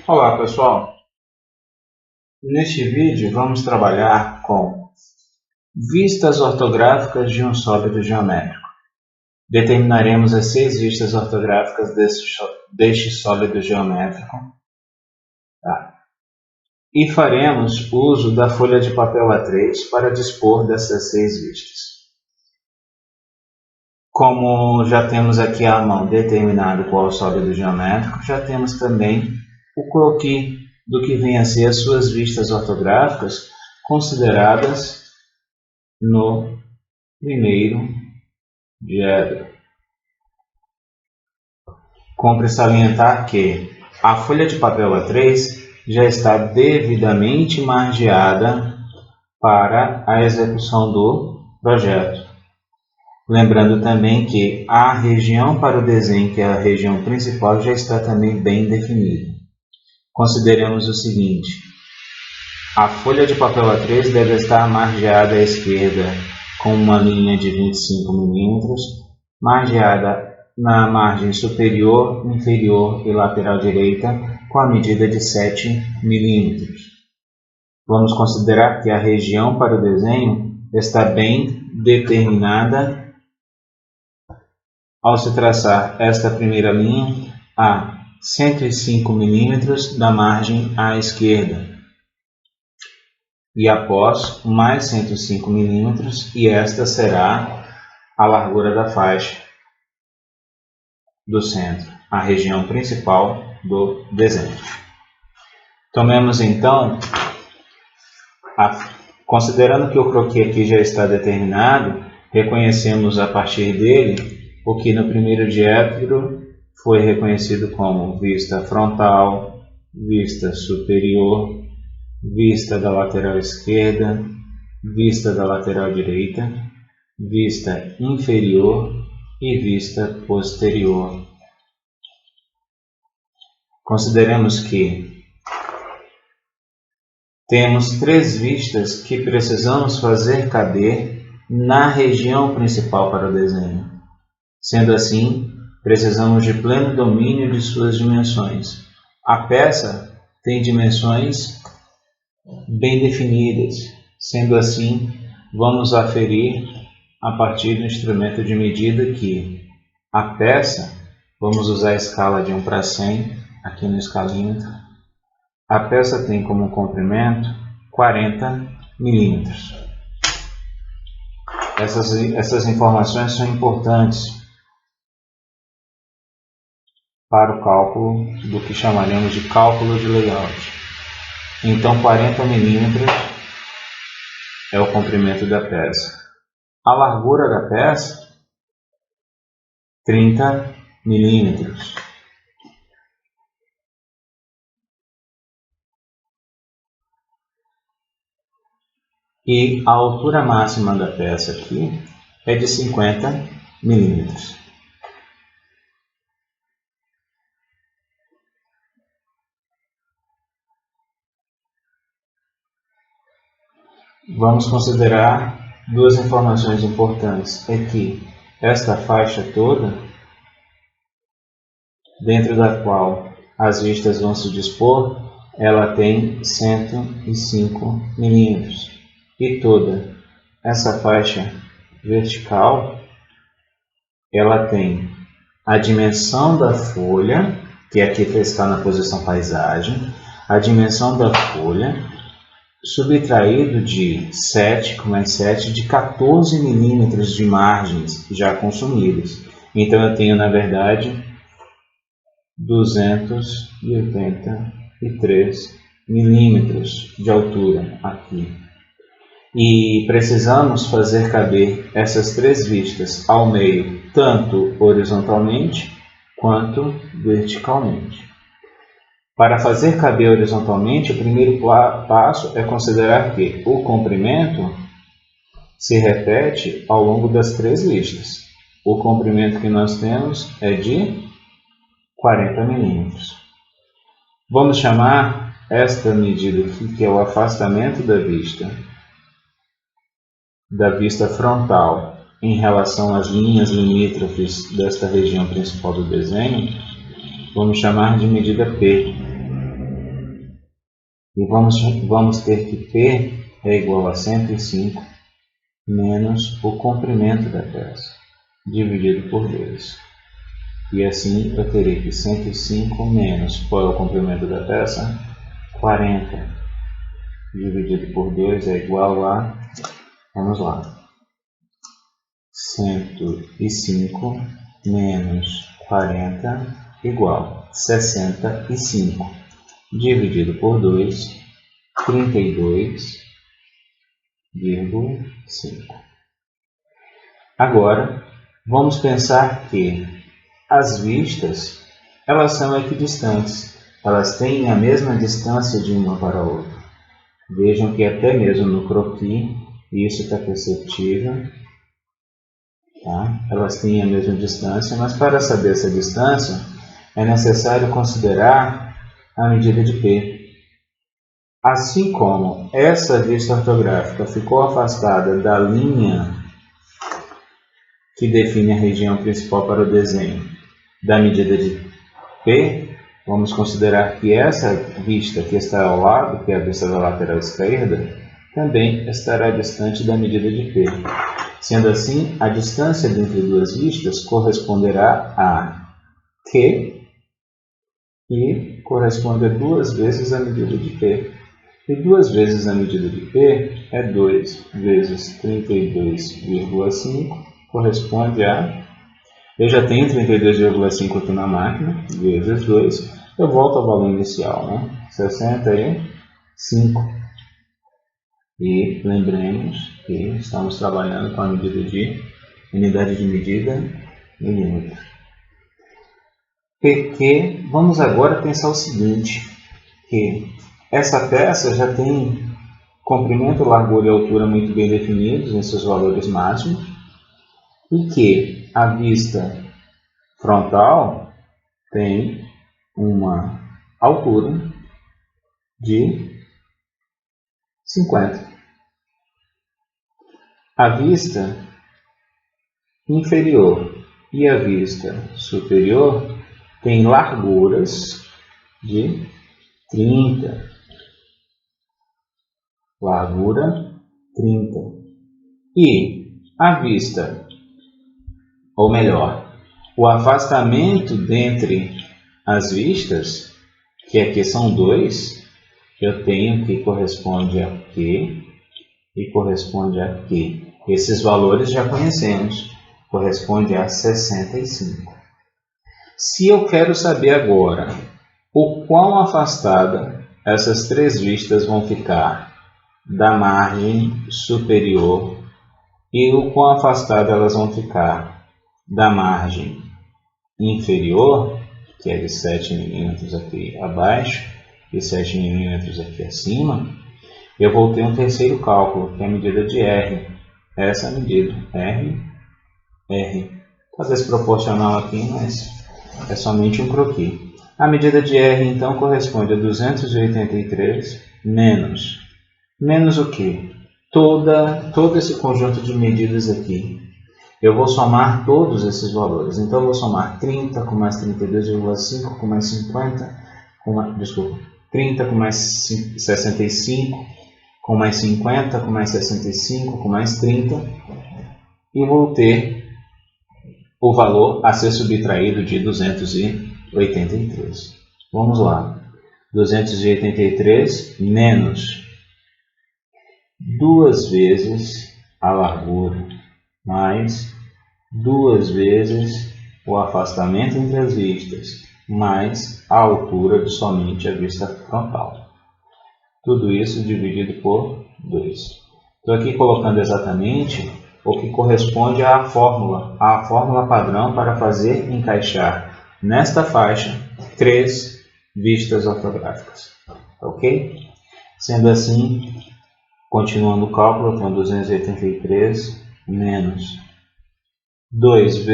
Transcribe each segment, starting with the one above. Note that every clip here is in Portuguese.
Olá pessoal, neste vídeo vamos trabalhar com vistas ortográficas de um sólido geométrico. Determinaremos as 6 vistas ortográficas deste sólido geométrico, e faremos uso da folha de papel A3 para dispor dessas 6 vistas. Como já temos aqui à mão determinado qual é o sólido geométrico, já temos também o croquis do que vem a ser as suas vistas ortográficas consideradas no primeiro diedro. Cumpre salientar que a folha de papel A3 já está devidamente margeada para a execução do projeto. Lembrando também que a região para o desenho, que é a região principal, já está também bem definida. Consideremos o seguinte: a folha de papel A3 deve estar margeada à esquerda com uma linha de 25 mm, margeada na margem superior, inferior e lateral direita com a medida de 7 mm. Vamos considerar que a região para o desenho está bem determinada ao se traçar esta primeira linha a 105 mm da margem à esquerda e após mais 105 mm, e esta será a largura da faixa do centro, a região principal do desenho. Tomemos então, considerando que o croquis aqui já está determinado, reconhecemos a partir dele o que no primeiro diedro foi reconhecido como vista frontal, vista superior, vista da lateral esquerda, vista da lateral direita, vista inferior e vista posterior. Consideremos que temos 3 vistas que precisamos fazer caber na região principal para o desenho. Sendo assim, precisamos de pleno domínio de suas dimensões. A peça tem dimensões bem definidas. Sendo assim, vamos aferir a partir do instrumento de medida que a peça, vamos usar a escala de 1 para 100 aqui no escalímetro, a peça tem como comprimento 40 mm. Essas informações são importantes para o cálculo do que chamaremos de cálculo de layout. Então 40 mm é o comprimento da peça. A largura da peça, 30 mm. E a altura máxima da peça aqui é de 50 mm. Vamos considerar 2 informações importantes. É que esta faixa toda, dentro da qual as vistas vão se dispor, ela tem 105 mm. E toda essa faixa vertical, ela tem a dimensão da folha, que aqui está na posição paisagem, a dimensão da folha, subtraído de 7, com mais 7, de 14 mm de margens já consumidas. Então eu tenho, na verdade, 283 milímetros de altura aqui. E precisamos fazer caber essas 3 vistas ao meio, tanto horizontalmente quanto verticalmente. Para fazer caber horizontalmente, o primeiro passo é considerar que o comprimento se repete ao longo das 3 vistas. O comprimento que nós temos é de 40 mm. Vamos chamar esta medida aqui, que é o afastamento da vista frontal em relação às linhas limítrofes desta região principal do desenho, vamos chamar de medida P. E vamos ter que P é igual a 105 menos o comprimento da peça, dividido por 2. E assim eu terei que 105 menos, qual é o comprimento da peça? 40, dividido por 2 é igual a, vamos lá, 105 menos 40 igual a 65, dividido por 2, 32,5. Agora, vamos pensar que as vistas, elas são equidistantes, elas têm a mesma distância de uma para a outra. Vejam que até mesmo no croquis, isso está perceptível. Tá? Elas têm a mesma distância, mas para saber essa distância, é necessário considerar a medida de P. Assim como essa vista ortográfica ficou afastada da linha que define a região principal para o desenho da medida de P, vamos considerar que essa vista que está ao lado, que é a vista da lateral esquerda, também estará distante da medida de P. Sendo assim, a distância entre duas vistas corresponderá a Q e corresponde a 2 vezes a medida de P. E 2 vezes a medida de P é 2 vezes 32,5, corresponde a... Eu já tenho 32,5 aqui na máquina, vezes 2, eu volto ao valor inicial, né? 65. E lembremos que estamos trabalhando com a medida de unidade de medida milímetro. Porque vamos agora pensar o seguinte, que essa peça já tem comprimento, largura e altura muito bem definidos em seus valores máximos, e que a vista frontal tem uma altura de 50. A vista inferior e a vista superior têm larguras de 30. Largura 30. E a vista, ou melhor, o afastamento dentre as vistas, que aqui são 2, eu tenho que corresponde a Q e corresponde a Q. Esses valores já conhecemos, corresponde a 65. Se eu quero saber agora o quão afastada essas 3 vistas vão ficar da margem superior e o quão afastada elas vão ficar da margem inferior, que é de 7 milímetros aqui abaixo e 7 milímetros aqui acima, eu vou ter um terceiro cálculo, que é a medida de R. Essa é a medida, R. Está desproporcional aqui, mas é somente um croquis. A medida de R, então, corresponde a 283 menos o que? Todo esse conjunto de medidas aqui. Eu vou somar todos esses valores. Então, eu vou somar 30 com mais 32,5 com mais 50, 30 com mais 65, com mais 50, com mais 65, com mais 30. E vou ter o valor a ser subtraído de 283. Vamos lá. 283 menos 2 vezes a largura mais 2 vezes o afastamento entre as vistas mais a altura de somente a vista frontal. Tudo isso dividido por 2. Estou aqui colocando exatamente o que corresponde à fórmula padrão para fazer encaixar nesta faixa 3 vistas ortográficas. Ok? Sendo assim, continuando o cálculo, eu tenho 283 menos 2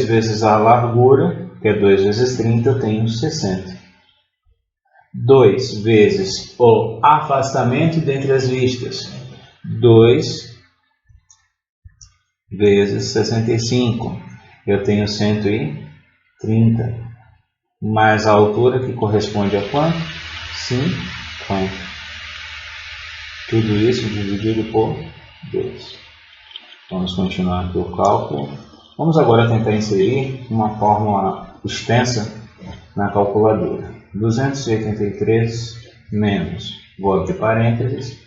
vezes a largura, que é 2 vezes 30, eu tenho 60. 2 vezes o afastamento dentre as vistas, 2 vezes 65, eu tenho 130, mais a altura, que corresponde a quanto? 50. Tudo isso dividido por 2. Vamos continuar aqui o cálculo. Vamos agora tentar inserir uma fórmula extensa na calculadora. 283 menos, vou abrir parênteses,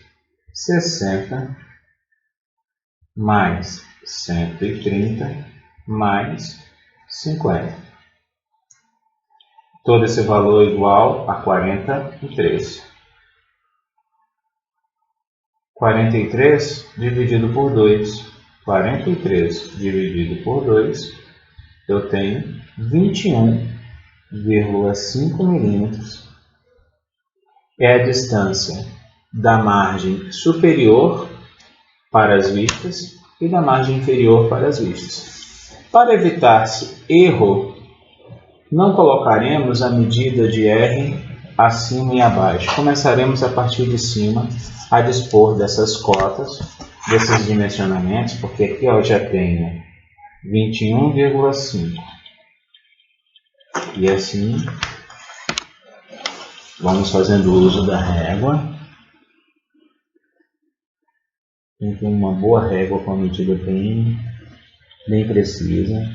60 mais 130 mais 50. Todo esse valor é igual a 43. 43 dividido por 2. 43 dividido por 2, eu tenho 21,5 milímetros. É a distância da margem superior para as vistas e da margem inferior para as vistas. Para evitar-se erro, não colocaremos a medida de R acima e abaixo. Começaremos a partir de cima a dispor dessas cotas, desses dimensionamentos, porque aqui eu já tenho 21,5. E assim, vamos fazendo uso da régua. Tem uma boa régua com a medida bem precisa.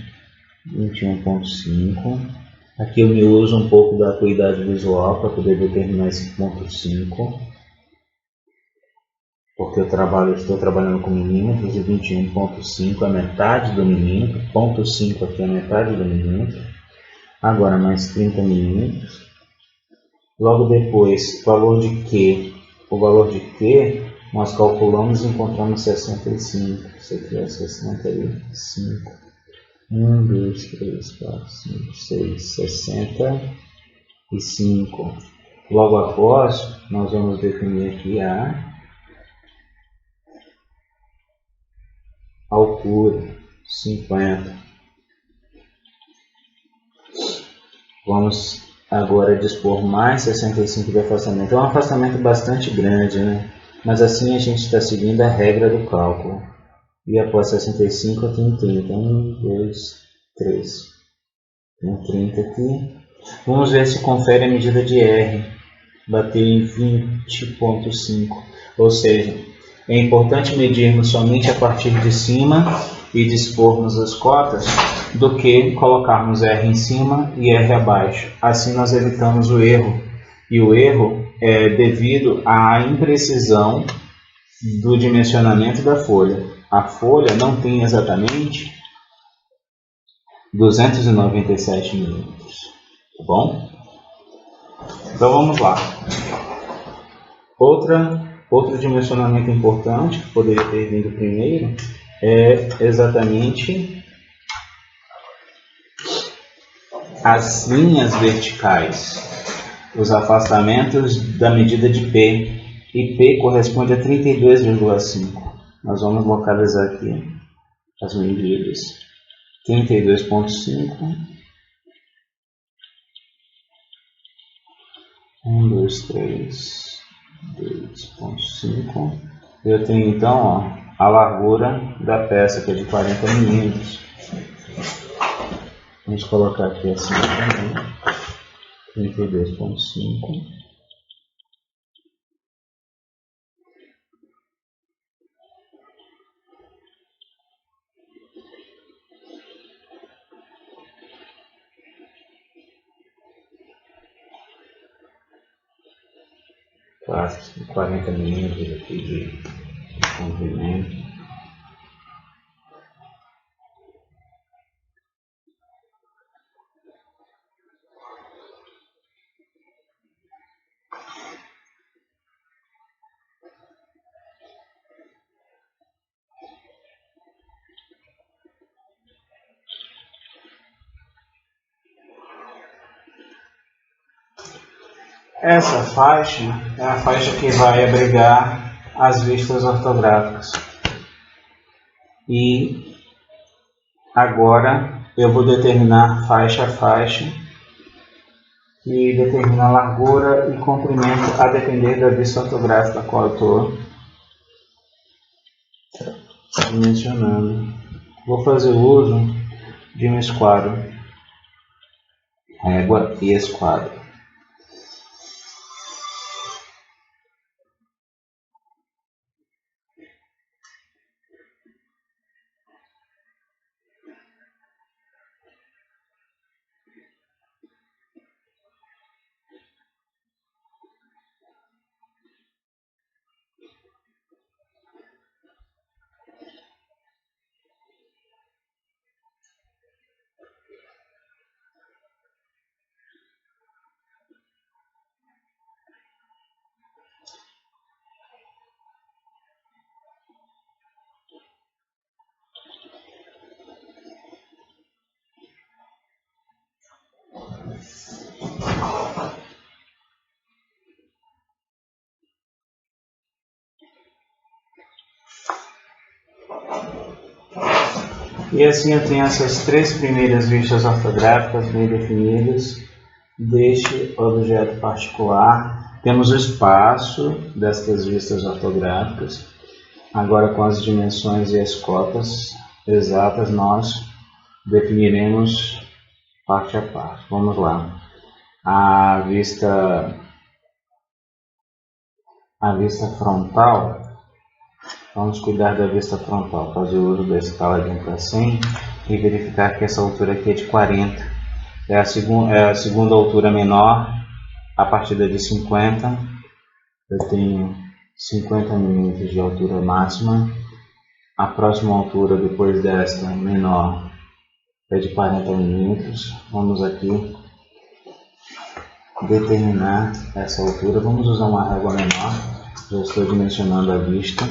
21,5. Aqui eu me uso um pouco da acuidade visual para poder determinar esse ponto 5. Porque eu estou trabalhando com milímetros e 21,5 é metade do milímetro. Ponto 5 aqui é metade do milímetro. Agora mais 30 milímetros. Logo depois, o valor de Q nós calculamos e encontramos 65. Isso aqui é 65. 1, 2, 3, 4, 5, 6, 65. Logo após, nós vamos definir aqui a altura, 50. Vamos agora dispor mais 65 de afastamento. É um afastamento bastante grande, né? Mas assim a gente está seguindo a regra do cálculo. E após 65 eu tenho 30. 1, 2, 3. Tenho 30 aqui. Vamos ver se confere a medida de R. Bateu em 20,5. Ou seja, é importante medirmos somente a partir de cima e dispormos as cotas do que colocarmos R em cima e R abaixo. Assim nós evitamos o erro. E o erro é devido à imprecisão do dimensionamento da folha. A folha não tem exatamente 297 milímetros. Tá bom? Então vamos lá. Outro dimensionamento importante, que poderia ter vindo primeiro, é exatamente as linhas verticais, os afastamentos da medida de P, e P corresponde a 32,5. Nós vamos localizar aqui as medidas. 32,5. 1, 2, 3, 2,5. Eu tenho então a largura da peça, que é de 40 milímetros. Vamos colocar aqui assim também. 32,5. Quase 40 milímetros aqui de comprimento. Essa faixa é a faixa que vai abrigar as vistas ortográficas. E agora eu vou determinar faixa a faixa e determinar largura e comprimento a depender da vista ortográfica a qual eu estou dimensionando. Vou fazer uso de um esquadro, régua e esquadro. E assim eu tenho essas três primeiras vistas ortográficas bem definidas deste objeto particular. Temos o espaço destas vistas ortográficas. Agora, com as dimensões e as cotas exatas, nós definiremos parte a parte. Vamos lá. A vista frontal, vamos cuidar da vista frontal, fazer uso da escala de 1 para 100 e verificar que essa altura aqui é de 40. É a segunda altura menor, a partir de 50. Eu tenho 50 mm de altura máxima. A próxima altura depois desta menor é de 40 mm. Vamos aqui determinar essa altura. Vamos usar uma régua menor. Já estou dimensionando a vista.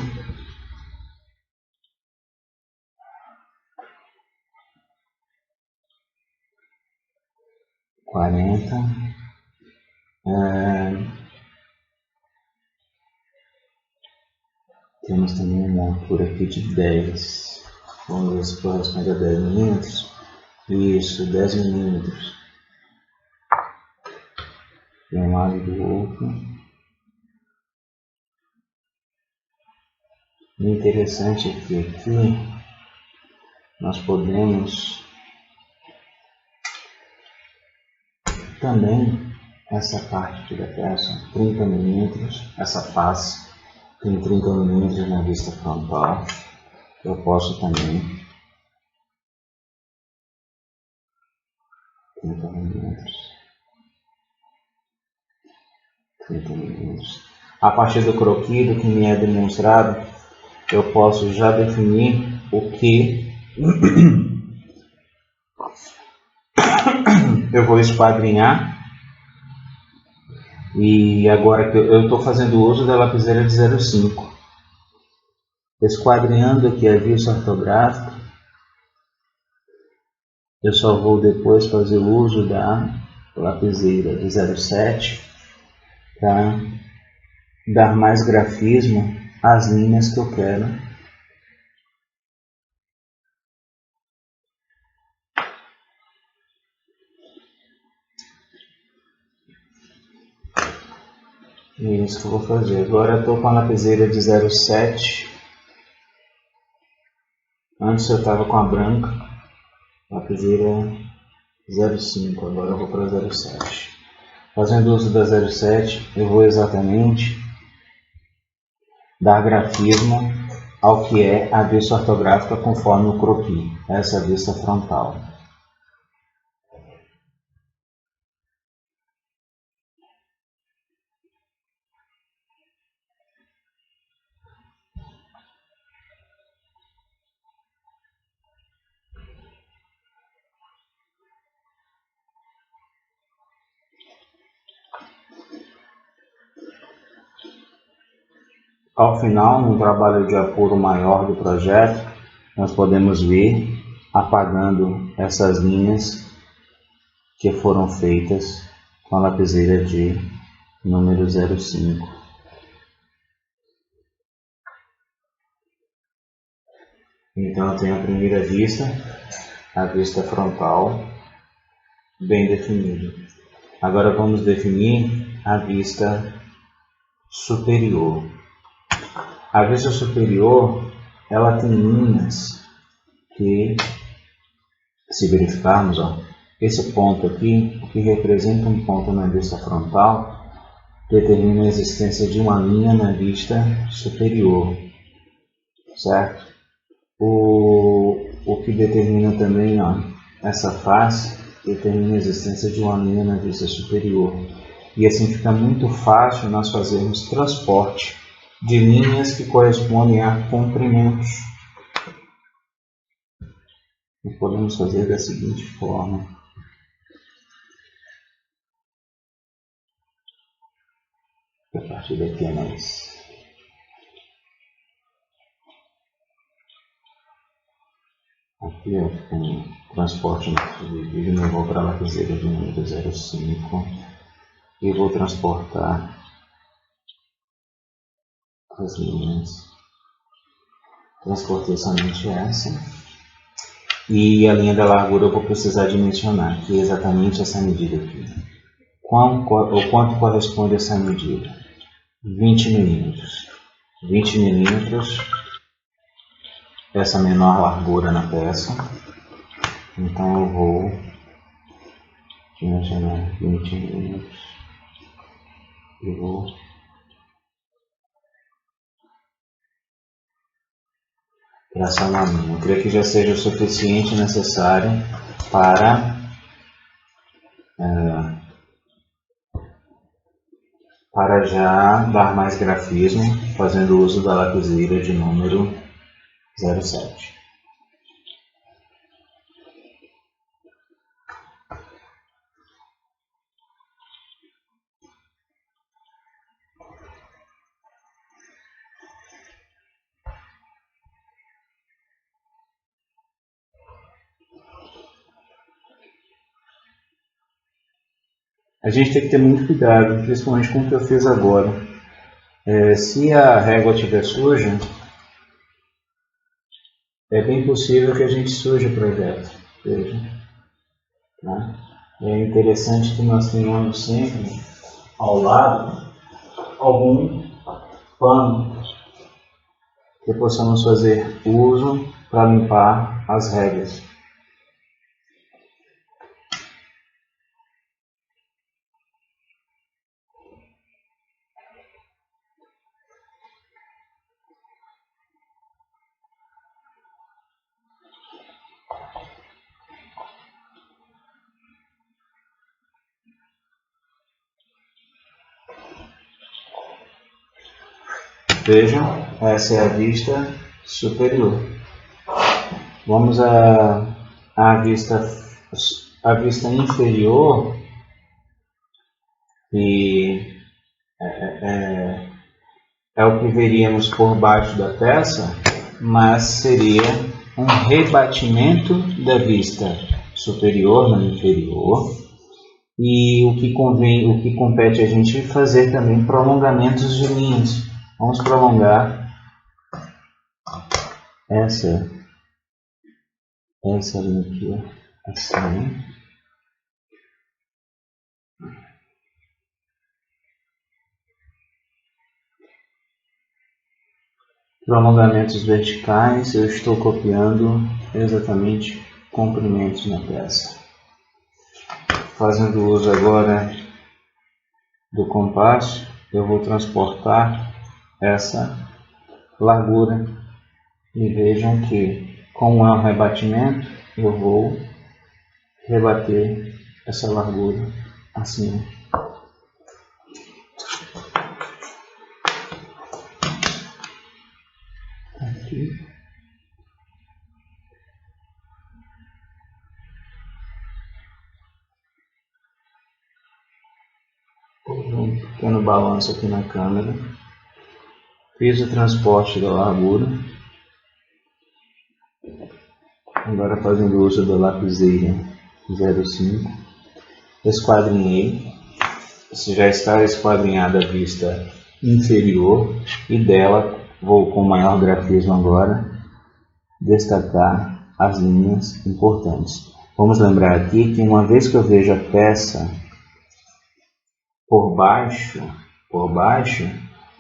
Temos também uma altura aqui de 10. Vamos ver se corresponde a 10 mm. Isso, 10 mm. De um lado e do outro. O interessante é que aqui nós podemos também, essa parte aqui da peça, 30 mm, essa face tem 30 mm na vista frontal. Eu posso também 30 mm. A partir do croquis, do que me é demonstrado, eu posso já definir o que eu vou esquadrinhar. E agora que eu estou fazendo uso da lapiseira de 0,5, esquadrinhando aqui a vista ortográfica, eu só vou depois fazer uso da lapiseira de 0,7 para dar mais grafismo às linhas que eu quero. É isso que eu vou fazer. Agora eu estou com a lapiseira de 0,7. Antes eu estava com a branca, lapiseira 0,5. Agora eu vou para 0,7. Fazendo uso da 0,7, eu vou exatamente dar grafismo ao que é a vista ortográfica conforme o croquis. Essa é a vista frontal. Ao final, num trabalho de apuro maior do projeto, nós podemos ver apagando essas linhas que foram feitas com a lapiseira de número 0,5. Então eu tenho a primeira vista, a vista frontal, bem definida. Agora vamos definir a vista superior. A vista superior, ela tem linhas que, se verificarmos, esse ponto aqui, que representa um ponto na vista frontal, determina a existência de uma linha na vista superior, certo? O que determina também, essa face, determina a existência de uma linha na vista superior. E assim fica muito fácil nós fazermos transporte de linhas que correspondem a comprimentos. E podemos fazer da seguinte forma. A partir daqui é mais. Aqui eu tenho transporte dividido, eu vou para a lapiseira de número 0,5 e vou transportar as linhas. Transportei somente essa. E a linha da largura eu vou precisar dimensionar, que é exatamente essa medida aqui. Quanto corresponde essa medida? 20 milímetros. 20 milímetros, essa menor largura na peça. Então eu vou dimensionar 20 milímetros e vou traçar uma linha. Eu creio que já seja o suficiente necessário para já dar mais grafismo, fazendo uso da lapiseira de número 07. A gente tem que ter muito cuidado, principalmente com o que eu fiz agora. Se a régua estiver suja, é bem possível que a gente suje o projeto. Veja, né? É interessante que nós tenhamos sempre ao lado algum pano que possamos fazer uso para limpar as réguas. Vejam, essa é a vista superior. Vamos à vista inferior, que é o que veríamos por baixo da peça, mas seria um rebatimento da vista superior na inferior. E o que compete a gente fazer também prolongamentos de linhas. Vamos prolongar essa linha aqui, assim. Prolongamentos verticais, eu estou copiando exatamente comprimentos na peça. Fazendo uso agora do compasso, eu vou transportar essa largura. E vejam que, como é um rebatimento, eu vou rebater essa largura assim. Aqui. Um pequeno balanço aqui na câmera. Fiz o transporte da largura. Agora fazendo uso da lapiseira 05. Esquadrinhei. Já está esquadrinhada a vista inferior e dela vou com maior grafismo agora destacar as linhas importantes. Vamos lembrar aqui que uma vez que eu vejo a peça por baixo,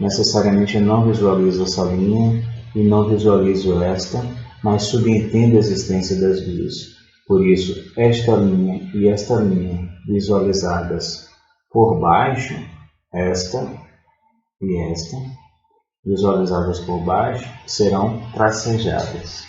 necessariamente eu não visualizo essa linha e não visualizo esta, mas subentendo a existência das duas. Por isso, esta linha e esta linha visualizadas por baixo, esta e esta, visualizadas por baixo, serão tracejadas.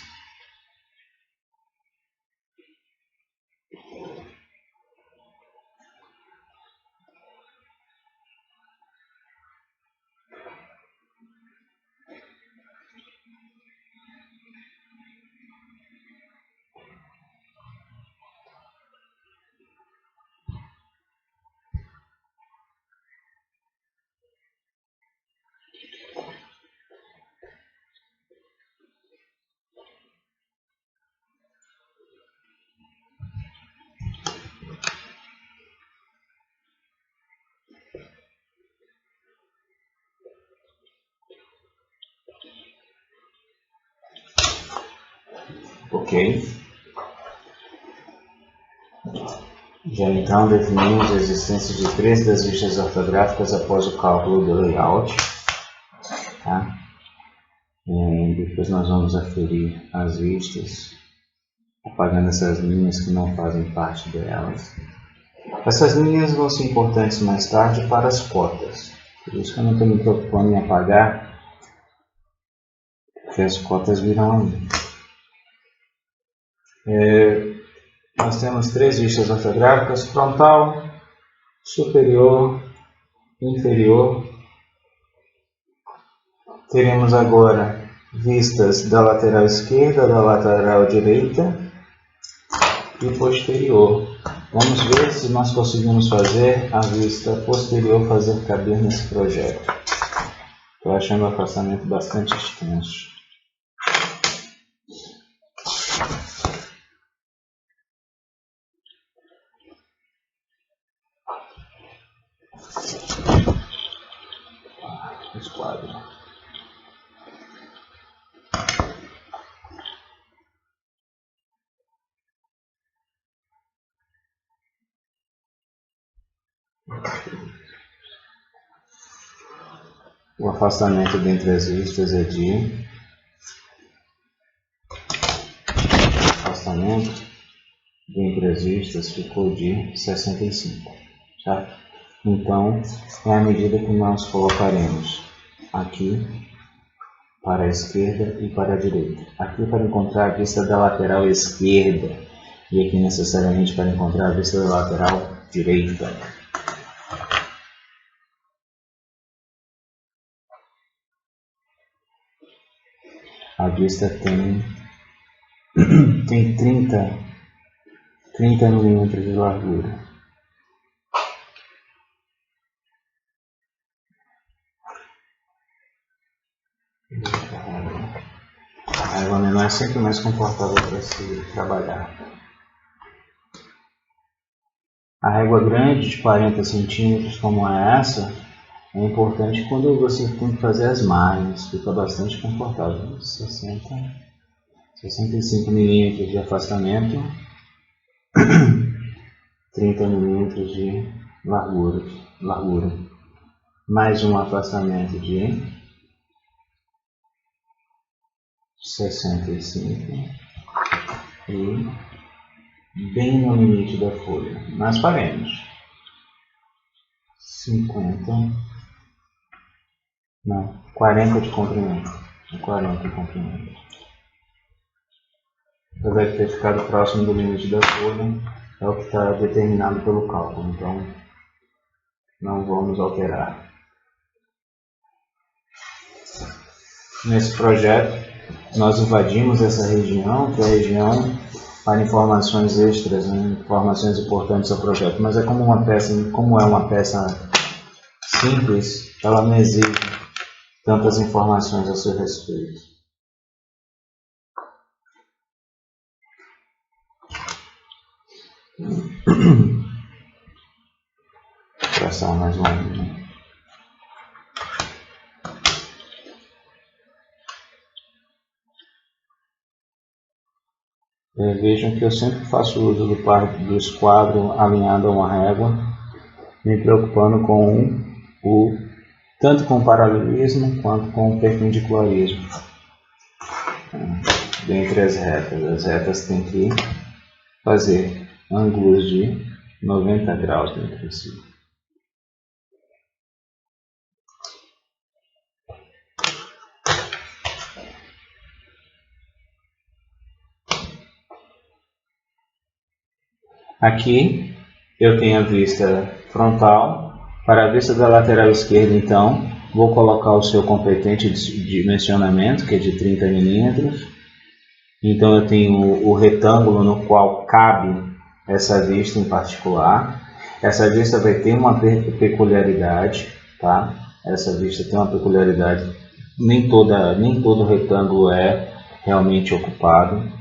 Ok? Já então definimos a existência de 3 das vistas ortográficas após o cálculo do layout. Tá? Depois nós vamos aferir as vistas, apagando essas linhas que não fazem parte delas. Essas linhas vão ser importantes mais tarde para as cotas. Por isso que eu não estou me preocupando em apagar, porque as cotas virão ali. Nós temos 3 vistas ortográficas: frontal, superior, inferior. Teremos agora vistas da lateral esquerda, da lateral direita e posterior. Vamos ver se nós conseguimos fazer a vista posterior fazer caber nesse projeto. Estou achando o afastamento bastante extenso. Esquadro. O afastamento dentre as vistas é de dentre as vistas ficou de 65, certo? Então é a medida que nós colocaremos aqui para a esquerda e para a direita. Aqui para encontrar a vista da lateral esquerda e aqui necessariamente para encontrar a vista da lateral direita. A vista tem 30 milímetros de largura. A régua menor é sempre mais confortável para se trabalhar. A régua grande de 40 centímetros, como é essa, é importante quando você tem que fazer as margens, fica bastante confortável. 65 milímetros de afastamento, 30 milímetros de largura, mais um afastamento de 65 e bem no limite da folha. Nós faremos 40 de comprimento. 40 de comprimento. Já deve ter ficado próximo do limite da folha, é o que está determinado pelo cálculo, então não vamos alterar. Nesse projeto, nós invadimos essa região, que é a região para informações extras, né, informações importantes ao projeto, mas como é uma peça simples, ela não exige tantas informações a seu respeito. Traçar mais uma linha. Vejam que eu sempre faço uso do esquadro alinhado a uma régua, me preocupando tanto com o paralelismo quanto com o perpendicularismo. Dentre as retas têm que fazer ângulos de 90 graus entre si. Aqui eu tenho a vista frontal. Para a vista da lateral esquerda, então, vou colocar o seu competente de dimensionamento, que é de 30 milímetros. Então eu tenho o retângulo no qual cabe essa vista em particular. Essa vista vai ter uma peculiaridade, tá? Essa vista tem uma peculiaridade. Nem todo retângulo é realmente ocupado.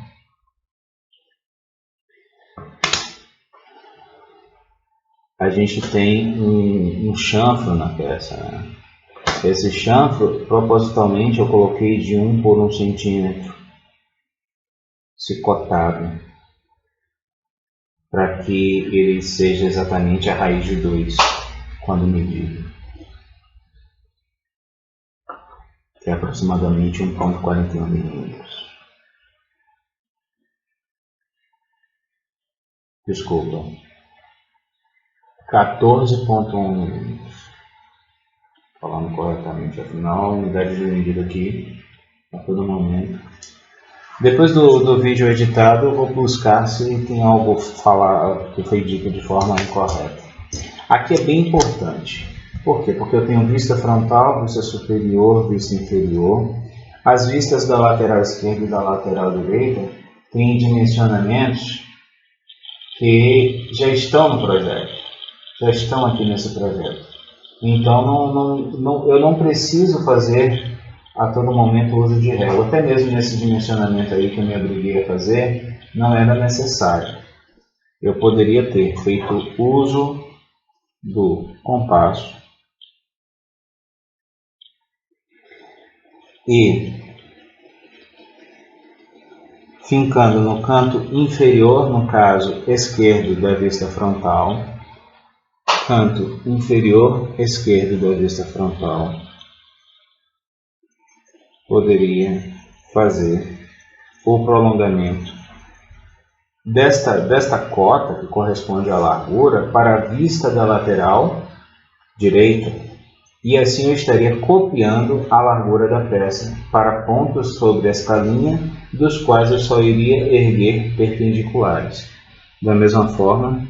A gente tem um chanfro na peça, né? Esse chanfro, propositalmente, eu coloquei de 1 por 1 centímetro, cicotado. para que ele seja exatamente a raiz de 2 quando medido, que é aproximadamente 1,41 milímetros. Desculpa, 14,1 milímetros. Falando corretamente, afinal, a unidade de medida aqui a todo momento. Depois do vídeo editado, eu vou buscar se tem algo falar que foi dito de forma incorreta. Aqui é bem importante. Por quê? Porque eu tenho vista frontal, vista superior, vista inferior. As vistas da lateral esquerda e da lateral direita têm dimensionamentos que já estão no projeto, já estão aqui nesse projeto. Então, eu não preciso fazer a todo momento uso de régua. Até mesmo nesse dimensionamento aí que eu me obriguei a fazer, não era necessário. Eu poderia ter feito uso do compasso e fincando no canto inferior, no caso esquerdo da vista frontal, canto inferior esquerdo da vista frontal, poderia fazer o prolongamento desta cota, que corresponde à largura, para a vista da lateral direita, e assim eu estaria copiando a largura da peça para pontos sobre a escalinha, dos quais eu só iria erguer perpendiculares. Da mesma forma,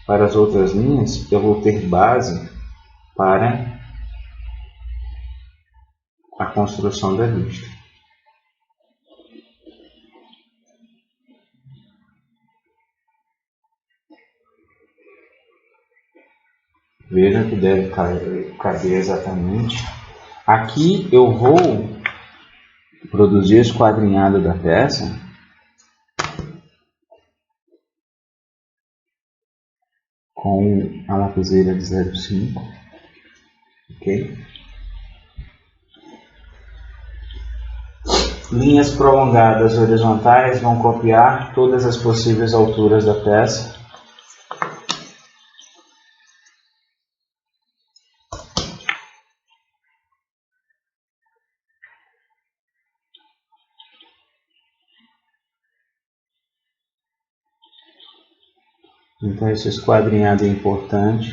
para as outras linhas, eu vou ter base para a construção da vista. Veja que deve caber exatamente. Aqui eu vou produzir o esquadrinhado da peça com a lapiseira de 0,5, ok? Linhas prolongadas horizontais vão copiar todas as possíveis alturas da peça. Então esse esquadrinhado é importante.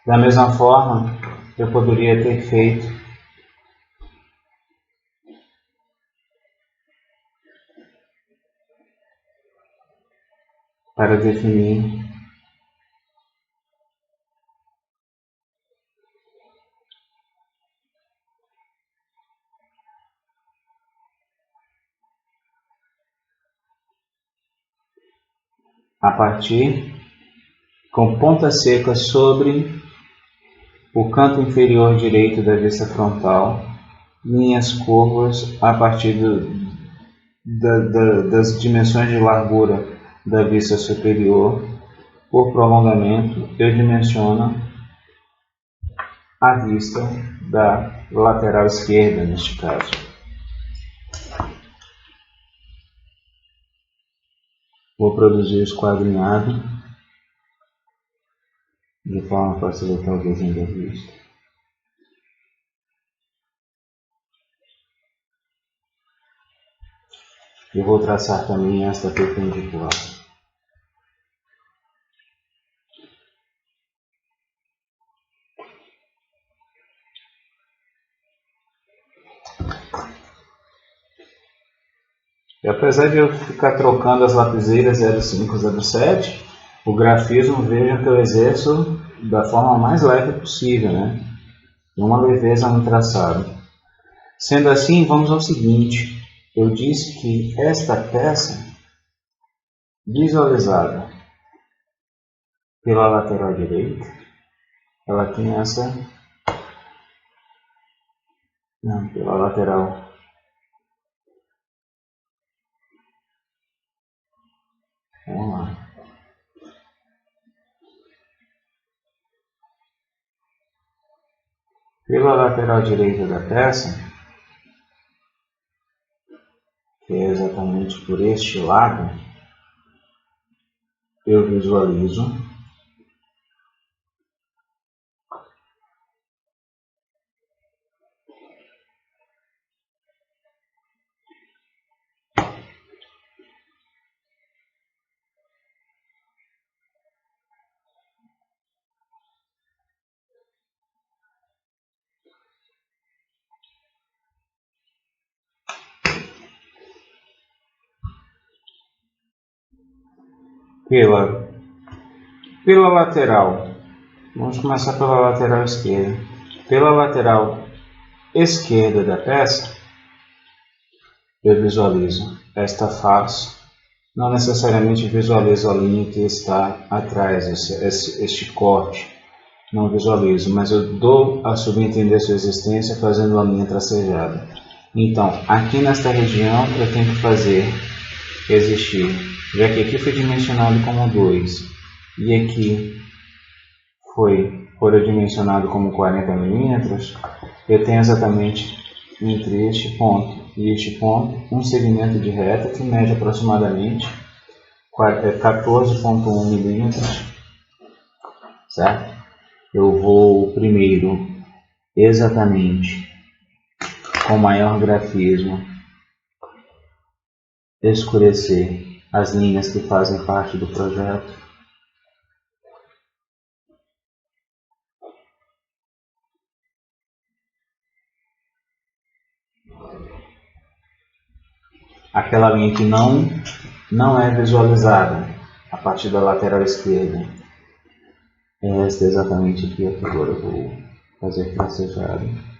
Da mesma forma, eu poderia ter feito para definir a partir com ponta seca sobre o canto inferior direito da vista frontal, linhas curvas a partir das dimensões de largura da vista superior. Por prolongamento, eu dimensiono a vista da lateral esquerda, neste caso. Vou produzir o esquadrinhado de forma a facilitar o desenho da vista. Eu vou traçar também esta perpendicular. E apesar de eu ficar trocando as lapiseiras 05 e 07, o grafismo, veja que eu exerço da forma mais leve possível, né? Uma leveza no traçado. Sendo assim, vamos ao seguinte. Eu disse que esta peça, visualizada pela lateral direita, ela tem essa... Não, pela lateral... Vamos lá. Pela lateral direita da peça, que é exatamente por este lado, eu visualizo pela lateral. Vamos começar pela lateral esquerda. Pela lateral esquerda da peça, eu visualizo esta face. Não necessariamente visualizo a linha que está atrás, este corte. Não visualizo, mas eu dou a subentender sua existência fazendo a linha tracejada. Então, aqui nesta região eu tenho que fazer existir, já que aqui foi dimensionado como 2 e aqui foi dimensionado como 40 milímetros, eu tenho exatamente entre este ponto e este ponto um segmento de reta que mede aproximadamente 14,1 milímetros, certo? Eu vou primeiro exatamente com maior grafismo escurecer as linhas que fazem parte do projeto. Aquela linha que não é visualizada a partir da lateral esquerda. Esta exatamente aqui, agora eu vou fazer tracejado.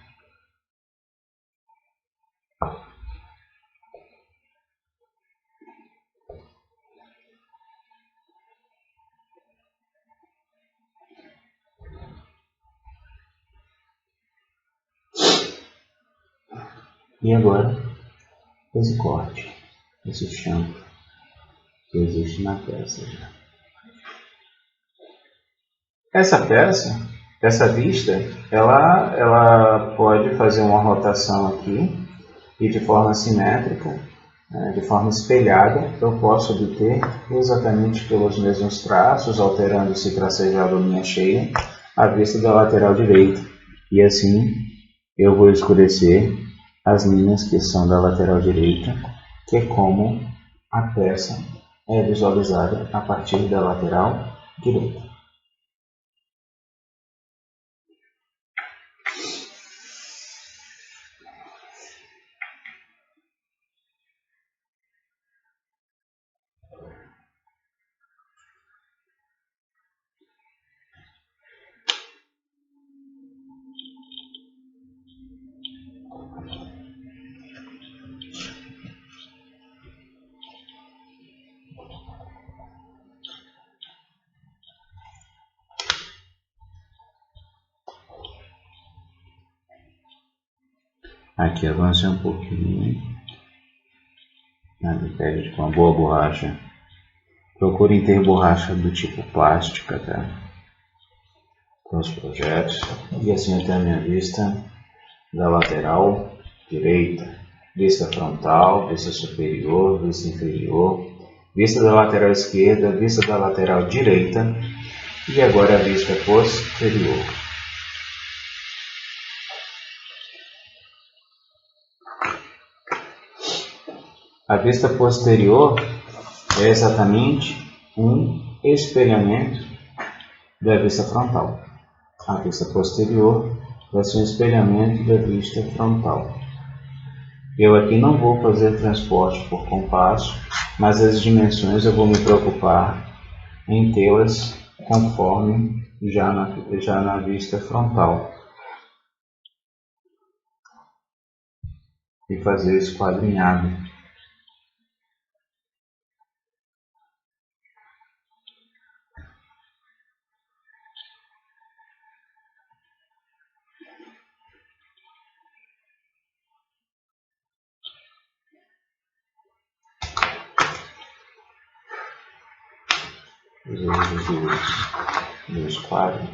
E agora, esse corte, esse chão que existe na peça. Essa peça, essa vista, ela pode fazer uma rotação aqui e de forma simétrica, de forma espelhada, eu posso obter exatamente pelos mesmos traços, alterando-se tracejado ou linha cheia, a vista da lateral direita. E assim eu vou escurecer as linhas que são da lateral direita, que é como a peça é visualizada a partir da lateral direita. Aqui avancei um pouquinho. Pede com uma boa borracha. Procurem ter borracha do tipo plástica, tá? Com os projetos. E assim eu tenho a minha vista da lateral direita. Vista frontal, vista superior, vista inferior. Vista da lateral esquerda, vista da lateral direita. E agora a vista posterior. A vista posterior é exatamente um espelhamento da vista frontal. A vista posterior vai ser um espelhamento da vista frontal. Eu aqui não vou fazer transporte por compasso, mas as dimensões eu vou me preocupar em tê-las conforme já na vista frontal. E fazer esse quadrinhado. Os dois quadros.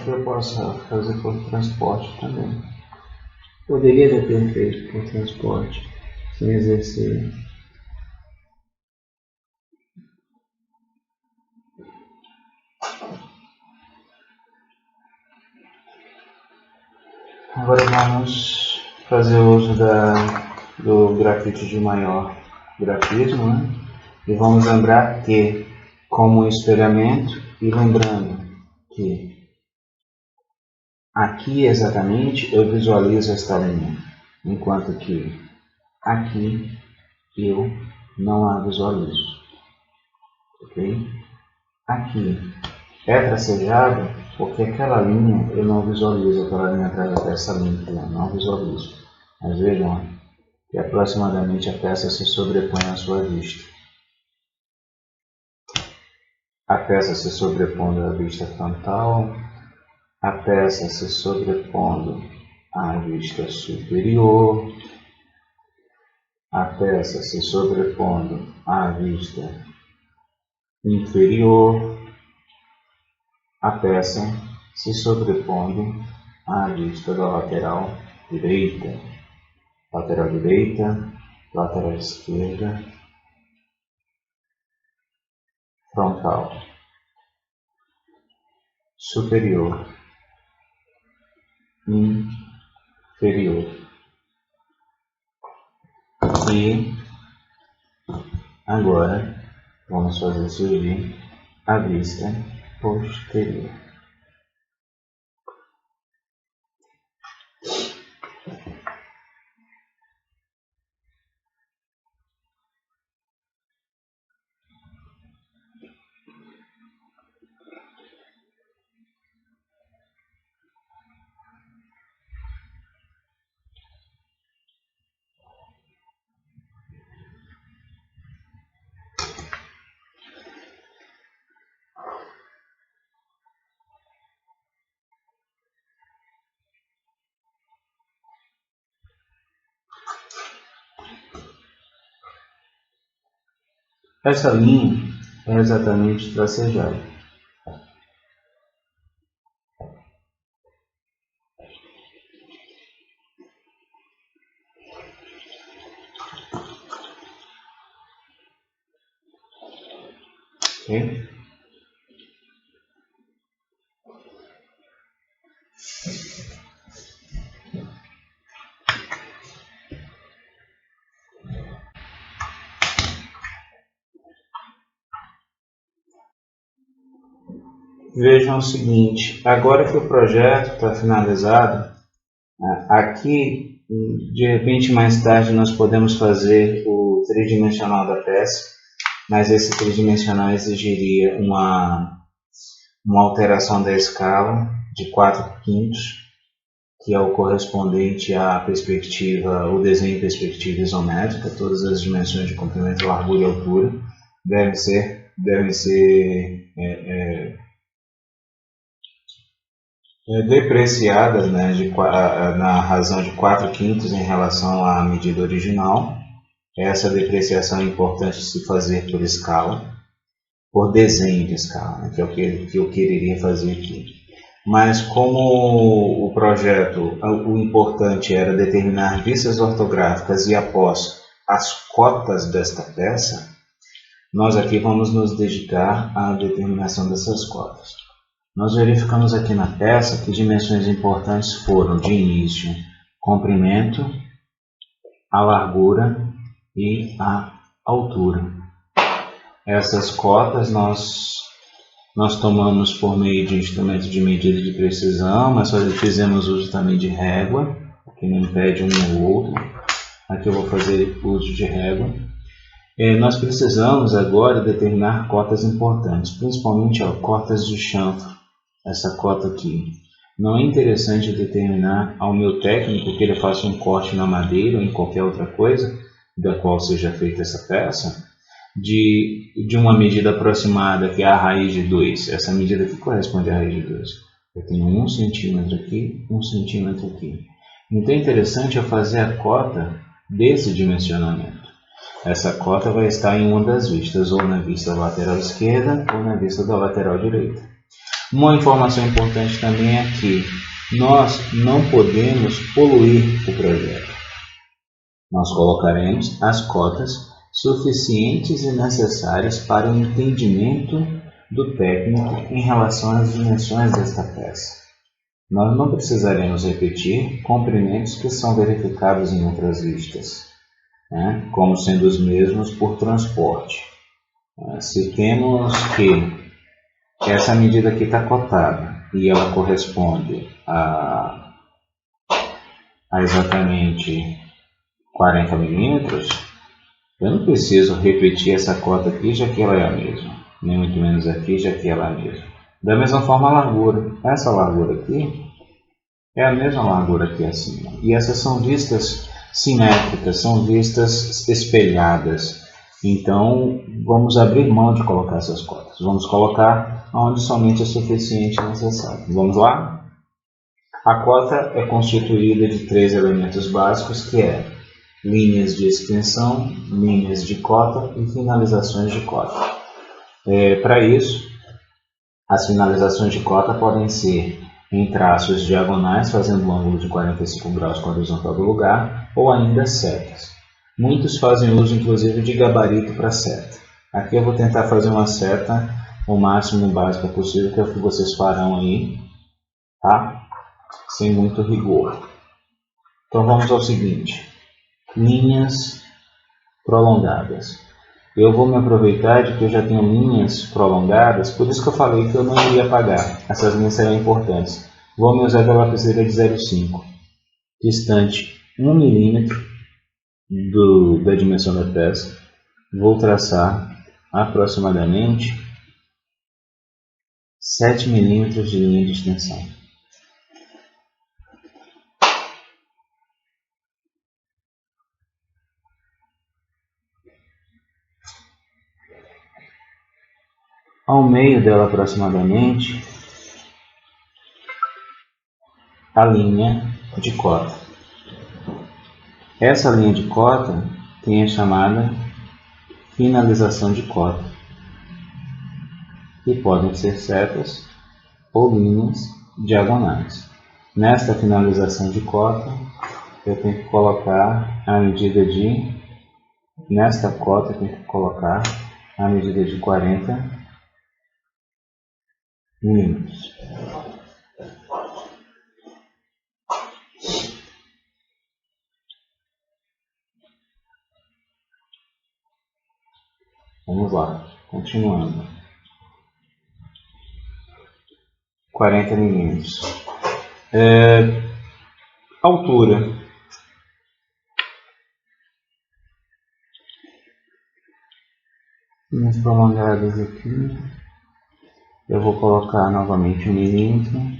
que eu possa fazer por transporte também. Poderia ter feito por transporte, sem exercer. Agora vamos fazer uso do grafite de maior grafismo, né? E vamos lembrar que, como espelhamento, e lembrando que aqui exatamente eu visualizo esta linha, enquanto que aqui eu não a visualizo, ok? Aqui é tracejado porque aquela linha eu não visualizo, aquela linha atrás dessa linha aqui, eu não visualizo. Mas vejam que aproximadamente a peça se sobrepõe à sua vista. A peça se sobrepondo à vista frontal, a peça se sobrepondo à vista superior, a peça se sobrepondo à vista inferior, a peça se sobrepondo à vista da lateral direita, lateral esquerda, frontal, superior, inferior. E agora vamos fazer surgir a vista posterior. Essa linha é exatamente tracejada. Okay? Vejam o seguinte, agora que o projeto está finalizado, aqui, de repente mais tarde nós podemos fazer o tridimensional da peça, mas esse tridimensional exigiria uma alteração da escala de 4/5, que é o correspondente à perspectiva, o desenho em perspectiva isométrica. Todas as dimensões de comprimento, largura e altura devem ser depreciadas, né, na razão de 4/5 em relação à medida original. Essa depreciação é importante se fazer por escala, por desenho de escala, né, que é o que eu quereria fazer aqui. Mas como o projeto, o importante era determinar vistas ortográficas e após as cotas desta peça, nós aqui vamos nos dedicar à determinação dessas cotas. Nós verificamos aqui na peça que dimensões importantes foram de início, comprimento, a largura e a altura. Essas cotas nós tomamos por meio de instrumento de medida de precisão, mas só fizemos uso também de régua, que não impede um ou outro. Aqui eu vou fazer uso de régua. Nós precisamos agora determinar cotas importantes, principalmente cotas de chanfro. Essa cota aqui. Não é interessante determinar ao meu técnico que ele faça um corte na madeira ou em qualquer outra coisa da qual seja feita essa peça de uma medida aproximada, que é a raiz de 2. Essa medida aqui corresponde à raiz de 2. Eu tenho 1 centímetro aqui, 1 centímetro aqui. Então é interessante eu fazer a cota desse dimensionamento. Essa cota vai estar em uma das vistas, ou na vista lateral esquerda ou na vista da lateral direita. Uma informação importante também é que nós não podemos poluir o projeto. Nós colocaremos as cotas suficientes e necessárias para o entendimento do técnico em relação às dimensões desta peça. Nós não precisaremos repetir comprimentos que são verificados em outras listas, né, como sendo os mesmos por transporte. Se temos que essa medida aqui está cotada e ela corresponde a exatamente 40 milímetros, eu não preciso repetir essa cota aqui, já que ela é a mesma, nem muito menos aqui, já que ela é a mesma. Da mesma forma, a largura. Essa largura aqui é a mesma largura aqui acima. E essas são vistas simétricas, são vistas espelhadas. Então, vamos abrir mão de colocar essas cotas. Vamos colocar onde somente é suficiente e necessário. Vamos lá? A cota é constituída de 3 elementos básicos, que é linhas de extensão, linhas de cota e finalizações de cota. Para isso, as finalizações de cota podem ser em traços diagonais, fazendo um ângulo de 45 graus com a horizontal do lugar, ou ainda setas. Muitos fazem uso, inclusive, de gabarito para seta. Aqui eu vou tentar fazer uma seta o máximo básica possível, que é o que vocês farão aí, tá? Sem muito rigor. Então vamos ao seguinte: linhas prolongadas. Eu vou me aproveitar de que eu já tenho linhas prolongadas, por isso que eu falei que eu não iria apagar. Essas linhas serão importantes. Vou me usar da lapiseira de 0,5, distante 1 milímetro da dimensão da peça. Vou traçar aproximadamente 7 milímetros de linha de extensão. Ao meio dela, aproximadamente, a linha de cota. Essa linha de cota tem a chamada finalização de cota, que podem ser setas ou linhas diagonais. Nesta finalização de cota, eu tenho que colocar a medida de... Nesta cota, eu tenho que colocar a medida de 40 milímetros. Vamos lá, continuando. 40 milímetros. Altura. Linhas prolongadas aqui. Eu vou colocar novamente 1 milímetro.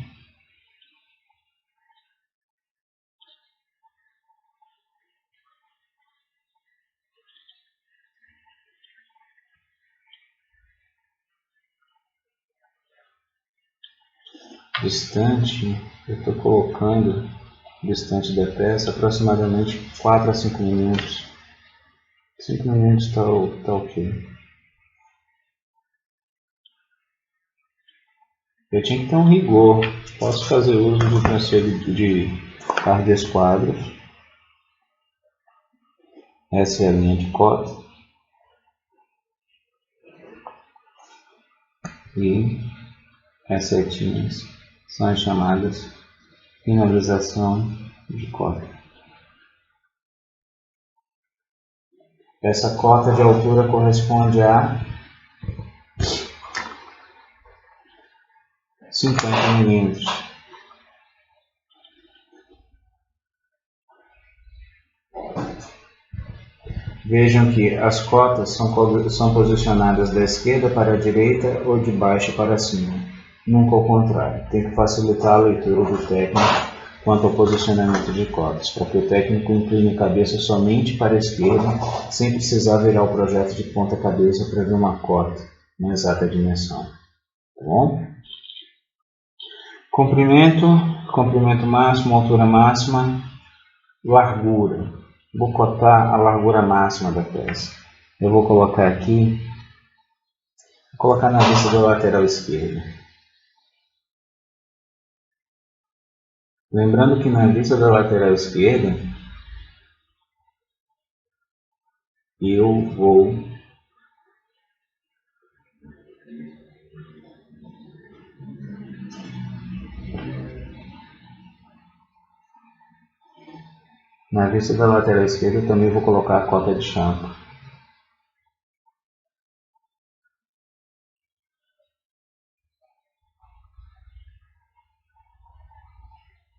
Distante, eu estou colocando distante da peça aproximadamente 4 a 5 milímetros. 5 milímetros está ok. Eu tinha que ter um rigor. Posso fazer uso do conselho de Cardes quadros. Essa é a linha de cota. E as setinhas são as chamadas finalização de cota. Essa cota de altura corresponde a 50 milímetros. Vejam que as cotas são posicionadas da esquerda para a direita ou de baixo para cima, nunca ao contrário. Tem que facilitar a leitura do técnico quanto ao posicionamento de cotas, para que o técnico incline a cabeça somente para a esquerda, sem precisar virar o projeto de ponta cabeça para ver uma cota na exata dimensão. Tá bom? Comprimento máximo, altura máxima, largura. Vou cotar a largura máxima da peça. Eu vou colocar aqui, na vista da lateral esquerda. Lembrando que na vista da lateral esquerda, eu vou também vou colocar a cota de champa.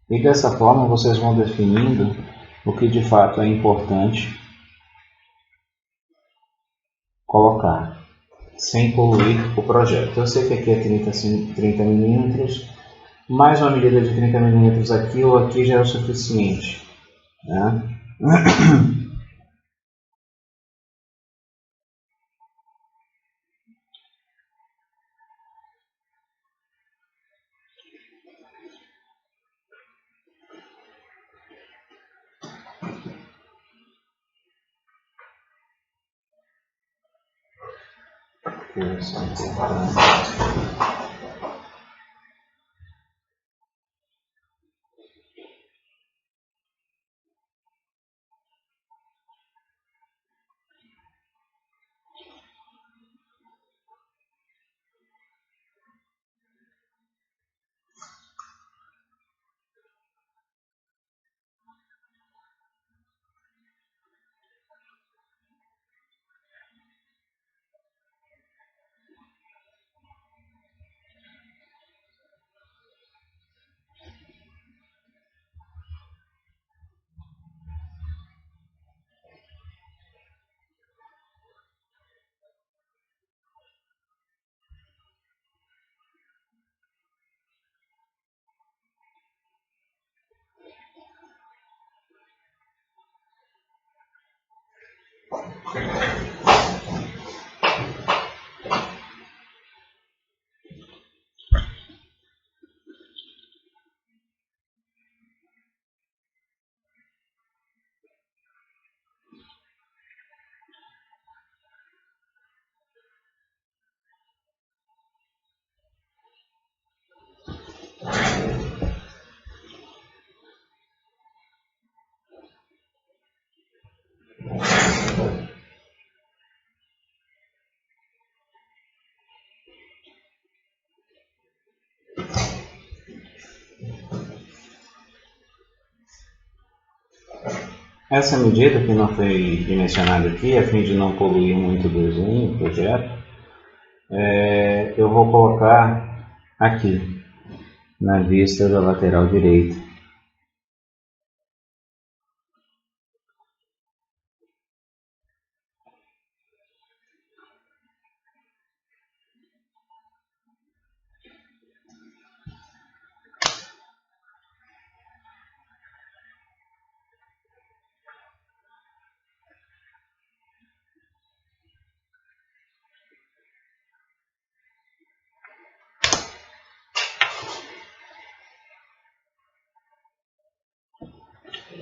E dessa forma vocês vão definindo o que de fato é importante colocar, sem poluir o projeto. Eu sei que aqui é 30 milímetros, mais uma medida de 30 milímetros aqui ou aqui já é o suficiente, né? Isso é importante. Essa medida que não foi dimensionada aqui, a fim de não poluir muito o desenho, o projeto, eu vou colocar aqui, na vista da lateral direita.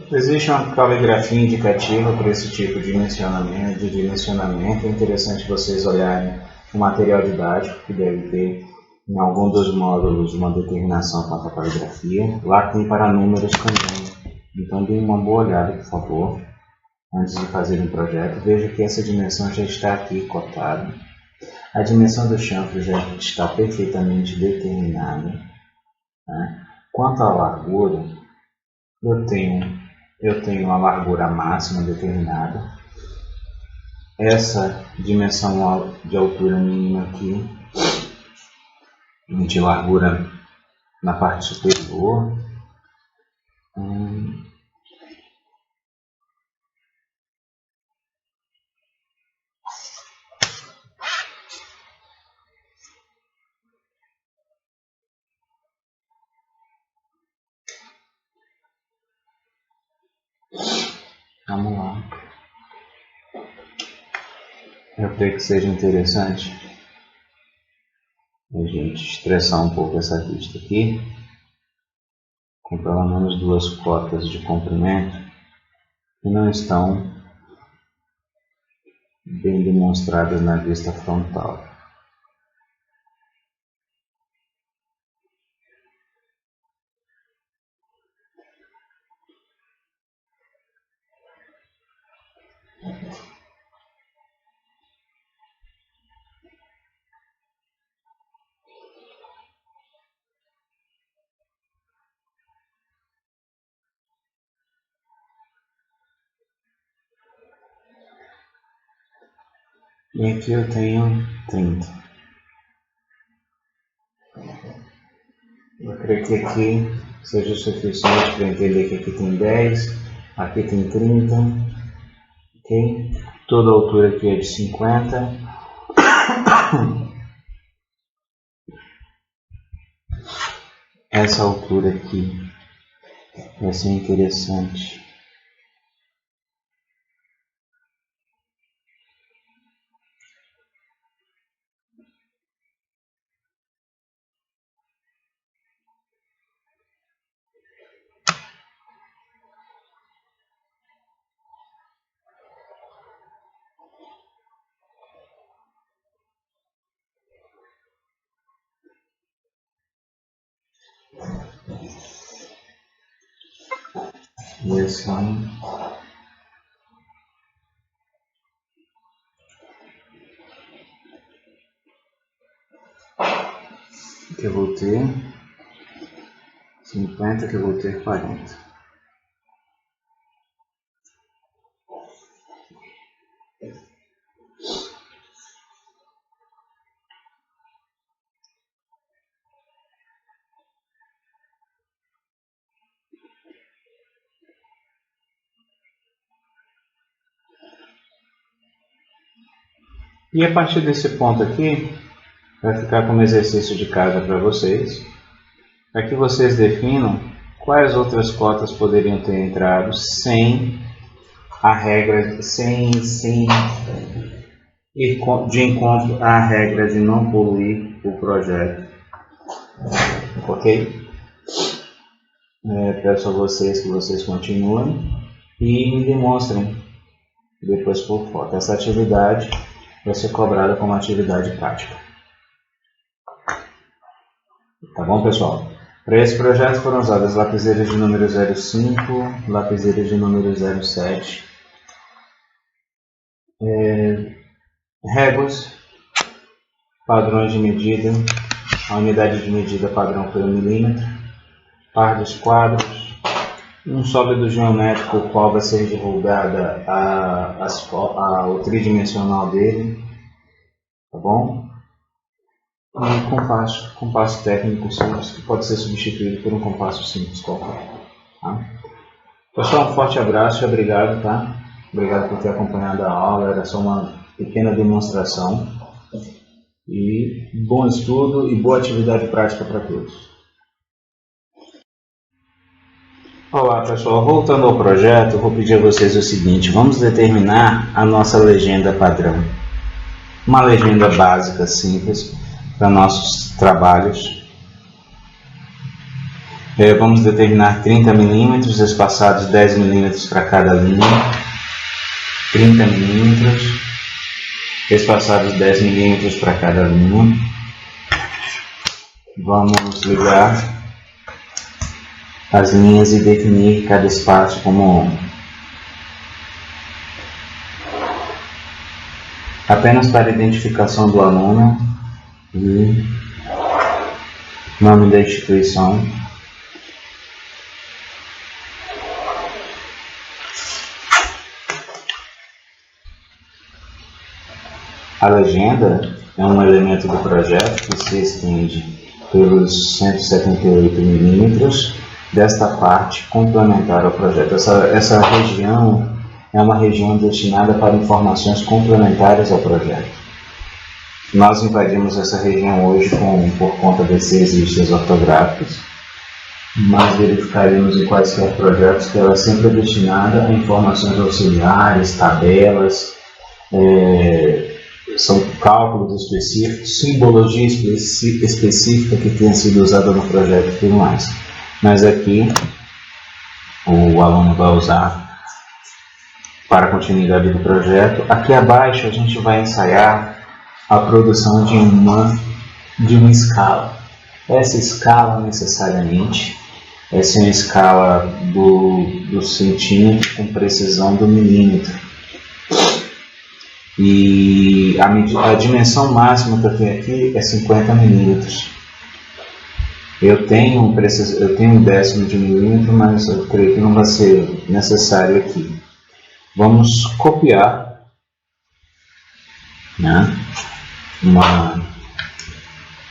Existe uma caligrafia indicativa para esse tipo de dimensionamento. É interessante vocês olharem o material didático, que deve ter em algum dos módulos uma determinação quanto à caligrafia. Lá tem para números também. Então dê uma boa olhada, por favor, antes de fazer um projeto. Veja que essa dimensão já está aqui cotada. A dimensão do chanfre já está perfeitamente determinada, né? Quanto à largura, eu tenho a largura máxima determinada. Essa dimensão de altura mínima aqui, de largura na parte superior. Vamos lá. Eu creio que seja interessante a gente estressar um pouco essa vista aqui, com pelo menos duas cotas de comprimento que não estão bem demonstradas na vista frontal. E aqui eu tenho 30. Eu creio que aqui seja suficiente para entender que aqui tem 10, aqui tem 30, ok? Toda a altura aqui é de 50. Essa altura aqui vai ser interessante. Direção. Que eu vou ter 50, que eu vou ter 40. E a partir desse ponto aqui, vai ficar como exercício de casa para vocês, para que vocês definam quais outras cotas poderiam ter entrado sem a regra, sem ir de encontro à regra de não poluir o projeto. Ok? Peço a vocês que vocês continuem e me demonstrem depois por foto. Essa atividade vai ser cobrada como atividade prática. Tá bom, pessoal? Para esse projeto foram usadas lapiseiras de número 05, lapiseiras de número 07, réguas, padrões de medida, a unidade de medida padrão foi 1 milímetro, par de esquadros, um sólido geométrico, o qual vai ser divulgada o tridimensional dele, tá bom? E compasso técnico simples, que pode ser substituído por um compasso simples qualquer. Tá? Pessoal, um forte abraço e obrigado, tá? Obrigado por ter acompanhado a aula, era só uma pequena demonstração. E bom estudo e boa atividade prática para todos. Olá pessoal, voltando ao projeto, eu vou pedir a vocês o seguinte, vamos determinar a nossa legenda padrão. Uma legenda básica, simples, para nossos trabalhos. Vamos determinar 30 milímetros, espaçados 10 milímetros para cada linha. 30 milímetros, espaçados 10 milímetros para cada linha. Vamos ligar as linhas e definir cada espaço como apenas para identificação do aluno e nome da instituição. A legenda é um elemento do projeto que se estende pelos 178 milímetros desta parte complementar ao projeto. Essa região é uma região destinada para informações complementares ao projeto. Nós invadimos essa região hoje por conta desses registros ortográficos, mas verificaremos em quaisquer projetos que ela sempre é destinada a informações auxiliares, tabelas, são cálculos específicos, simbologia específica que tenha sido usada no projeto e tudo mais. Mas aqui o aluno vai usar para a continuidade do projeto. Aqui abaixo a gente vai ensaiar a produção de uma escala. Essa escala necessariamente é uma escala do centímetro com precisão do milímetro. E a dimensão máxima que eu tenho aqui é 50 milímetros. Eu tenho um décimo de milímetro, mas eu creio que não vai ser necessário aqui. Vamos copiar né?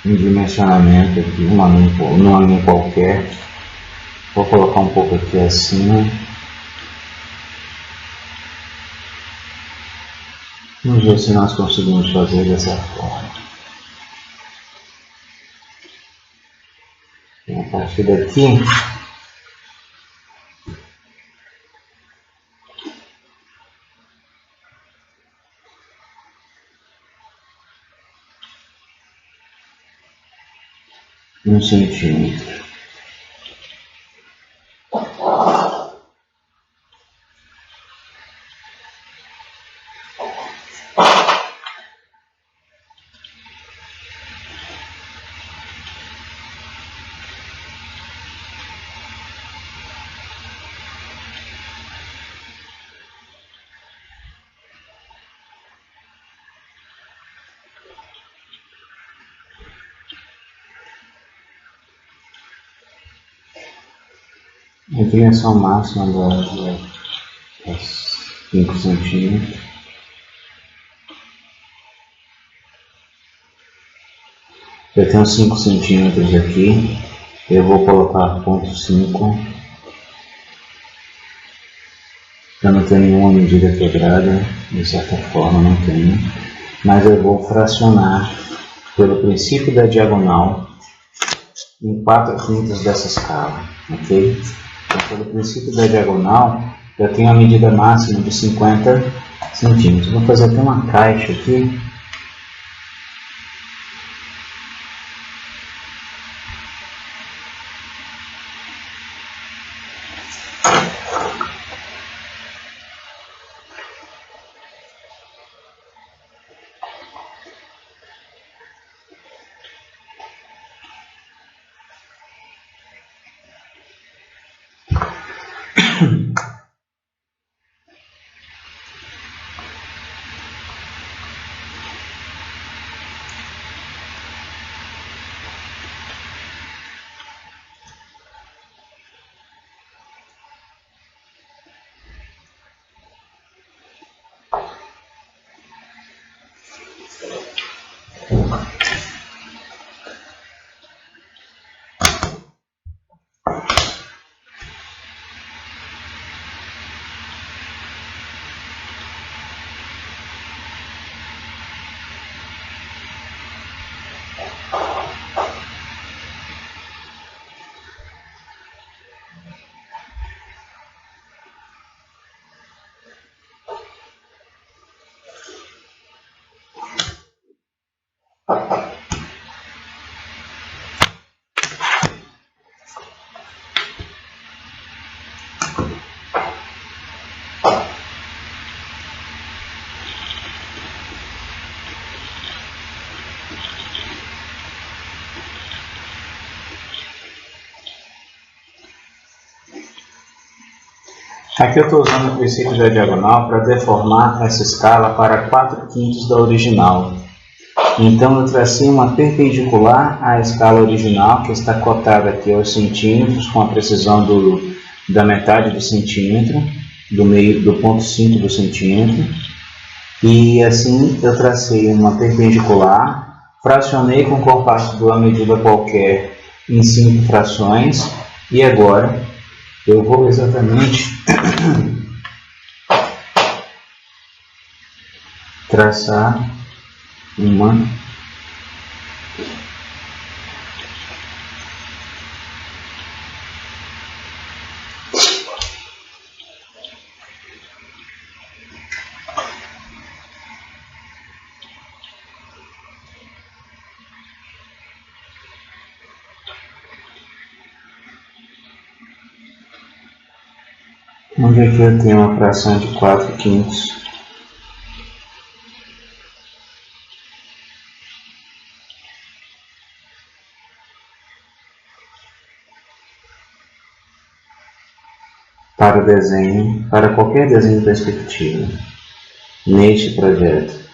Um dimensionamento aqui, numa linha qualquer. Vou colocar um pouco aqui acima. Vamos ver se nós conseguimos fazer dessa forma. A partir daqui, um centímetro. A dimensão máxima das 5 centímetros. Eu tenho 5 centímetros aqui. Eu vou colocar ponto 5. Eu não tenho nenhuma medida quebrada, de certa forma não tenho. Mas eu vou fracionar pelo princípio da diagonal em 4/5 dessa escala, ok? Então, pelo princípio da diagonal, eu tenho a medida máxima de 50 centímetros. Vou fazer até uma caixa aqui. Aqui eu estou usando o princípio da diagonal para deformar essa escala para 4/5 da original. Então eu tracei uma perpendicular à escala original, que está cotada aqui aos centímetros, com a precisão da metade do centímetro, do ponto 5 do centímetro. E assim eu tracei uma perpendicular, fracionei com o compasso de uma medida qualquer em 5 frações, e agora eu vou exatamente traçar uma onde aqui eu tenho uma fração de 4/5. Para o desenho, para qualquer desenho de perspectiva, neste projeto.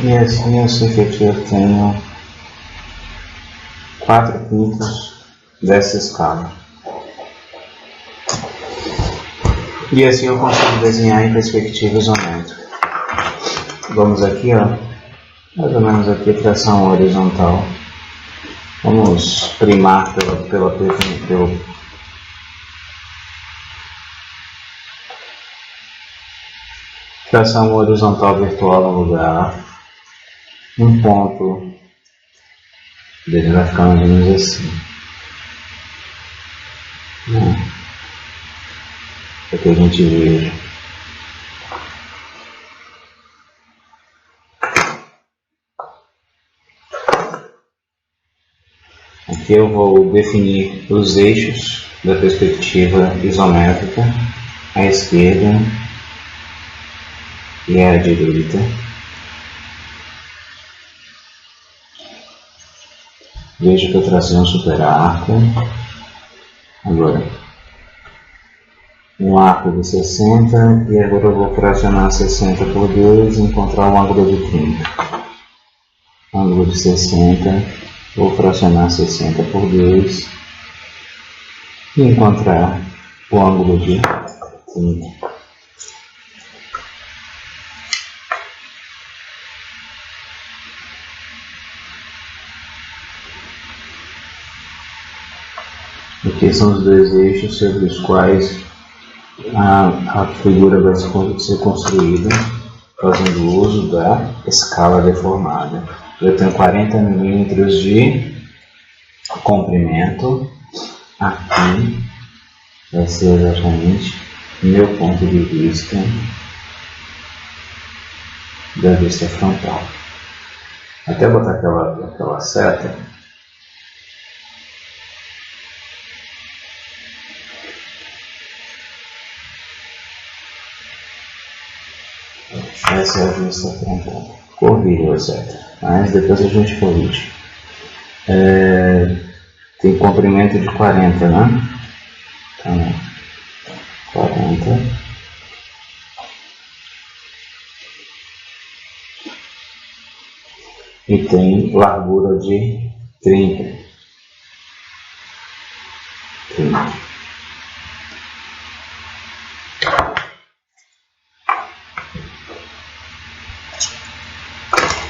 E assim eu sei que aqui eu tenho 4/5 dessa escala. E assim eu consigo desenhar em perspectiva isométrica. Vamos aqui, ó, mais ou menos aqui, tração horizontal. Vamos primar pelo tração horizontal virtual no lugar. Um ponto dele vai ficar mais ou menos assim. Para que a gente veja. Aqui eu vou definir os eixos da perspectiva isométrica, à esquerda e à direita. Veja que eu tracei um superarco. Agora, um arco de 60 e agora eu vou fracionar 60 por 2 e encontrar um ângulo de 30. Ângulo de 60, vou fracionar 60 por 2 e encontrar o ângulo de 30. Aqui são os dois eixos sobre os quais a figura vai ser construída fazendo uso da escala deformada. Eu tenho 40 milímetros de comprimento. Aqui vai ser exatamente meu ponto de vista da vista frontal. Até botar aquela seta. Essa é a vista frontal. Corrige a seta, mas depois a gente corrige. Tem comprimento de 40, né? Então, 40. E tem largura de 30.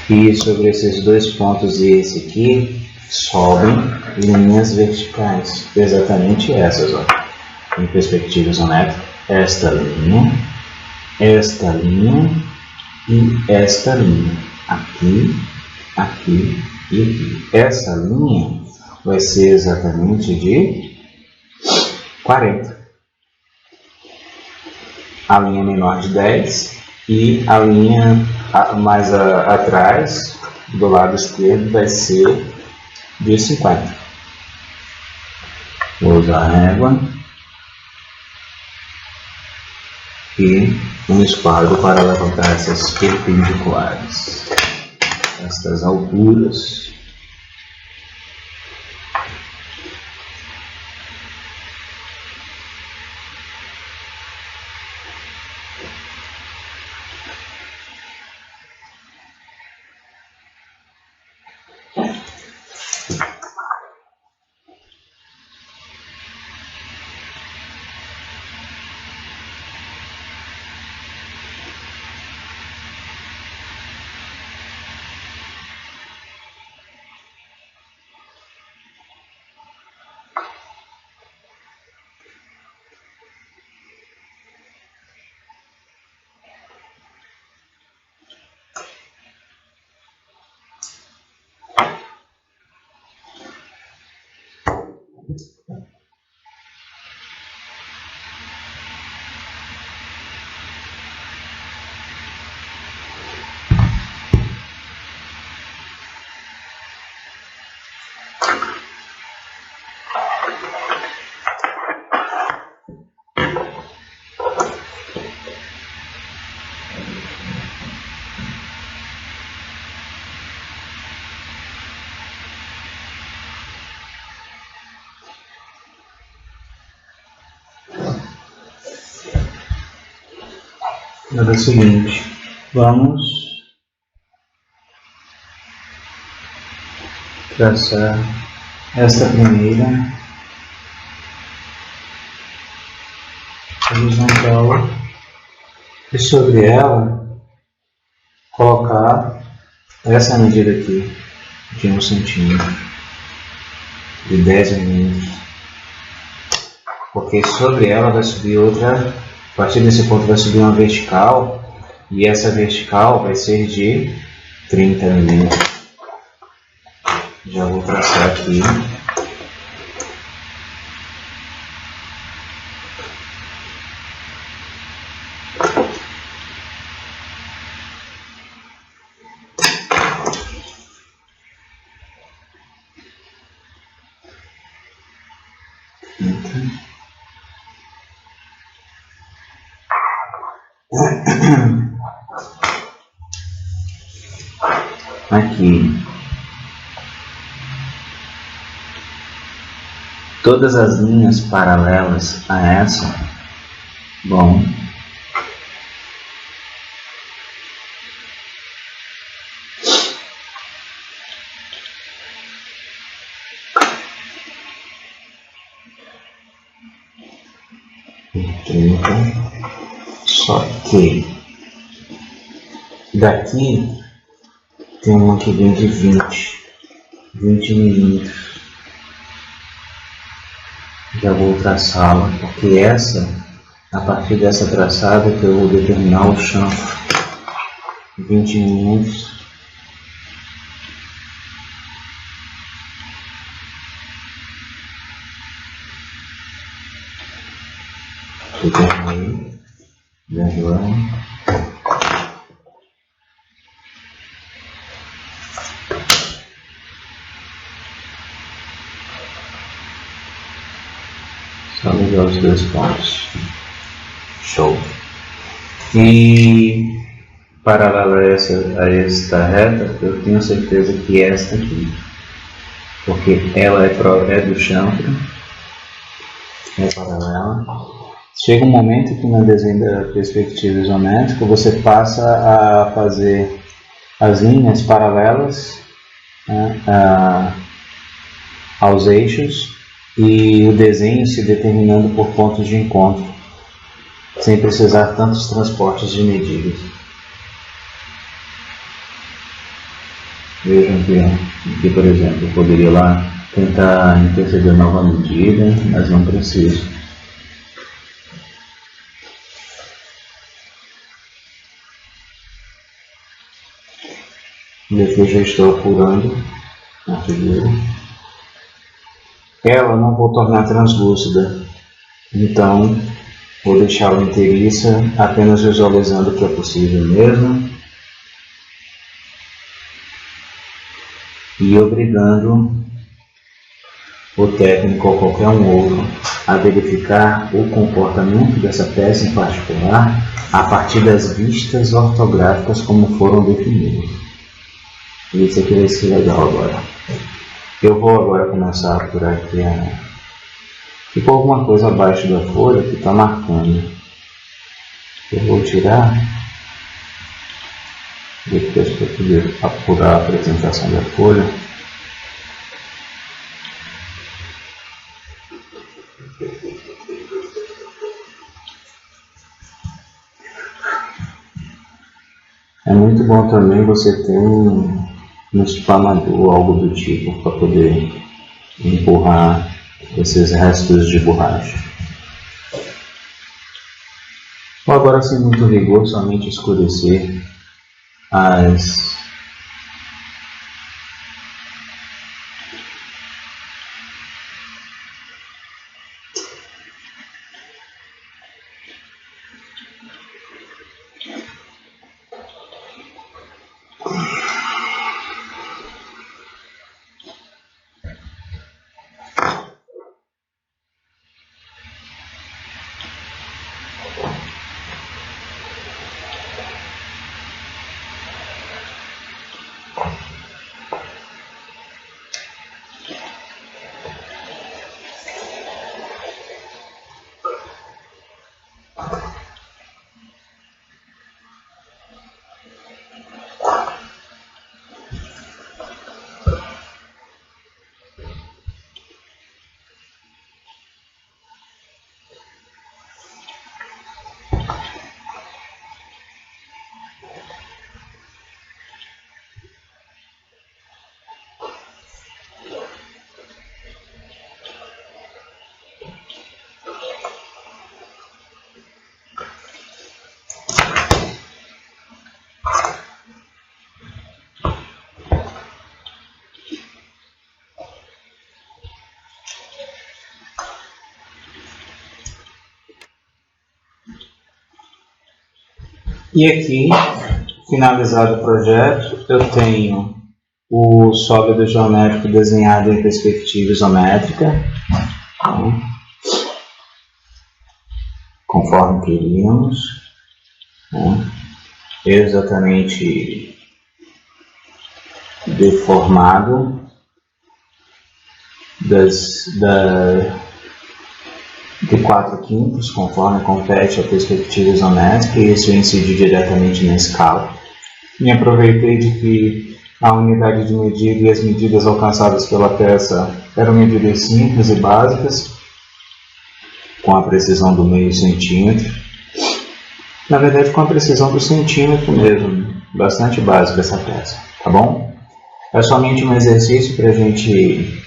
E sobre esses dois pontos e esse aqui, sobem linhas verticais, exatamente essas, ó, em perspectiva isométrica, esta linha e esta linha, aqui e aqui. Essa linha vai ser exatamente de 40. A linha menor de 10 e a linha mais atrás, do lado esquerdo, vai ser de 50. Vou usar a régua e um espárrago para levantar essas perpendiculares, estas alturas. Agora é o seguinte, vamos traçar esta primeira horizontal e sobre ela colocar essa medida aqui de 1 centímetro, de 10 milímetros, porque sobre ela vai subir outra, a partir desse ponto vai subir uma vertical, e essa vertical vai ser de 30 milímetros. Já vou traçar aqui. Aqui. Todas as linhas paralelas a essa vão só que daqui tem uma que vem de 20 milímetros. Já vou traçá-la, porque essa, a partir dessa traçada que eu vou determinar o chanfro. 20 milímetros. Determinei. Agora. Só ligar os dois pontos. Show. E paralela a esta reta, eu tenho certeza que esta aqui, porque ela é do chanfro, é paralela. Chega um momento que no desenho da perspectiva isométrica você passa a fazer as linhas paralelas, né, aos eixos, e o desenho se determinando por pontos de encontro, sem precisar tantos transportes de medidas. Vejam que aqui, por exemplo, eu poderia lá tentar interceder nova medida, mas não preciso. E aqui eu já estou apurando a figura. Ela não vou tornar translúcida, então vou deixá-la inteiriça, apenas visualizando o que é possível mesmo e obrigando o técnico ou qualquer um outro a verificar o comportamento dessa peça em particular a partir das vistas ortográficas como foram definidas. Isso aqui vai ser legal agora. Eu vou agora começar a apurar aqui ficou alguma coisa abaixo da folha que está marcando. Eu vou tirar depois para poder apurar a apresentação da folha. É muito bom também você ter um espanador, algo do tipo, para poder empurrar esses restos de borracha. Ou agora, sem muito rigor, somente escurecer as E aqui, finalizado o projeto, eu tenho o sólido geométrico desenhado em perspectiva isométrica, conforme queríamos, exatamente deformado de 4/5, conforme compete a perspectiva isométrica, e isso eu incidi diretamente na escala. Me aproveitei de que a unidade de medida e as medidas alcançadas pela peça eram medidas simples e básicas, com a precisão do meio centímetro. Na verdade, com a precisão do centímetro mesmo, bastante básica essa peça, tá bom? É somente um exercício para a gente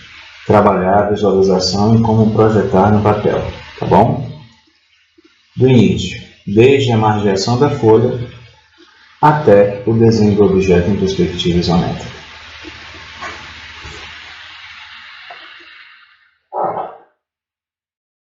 trabalhar a visualização e como projetar no papel, tá bom? Do início, desde a margeação da folha até o desenho do objeto em perspectiva isométrica.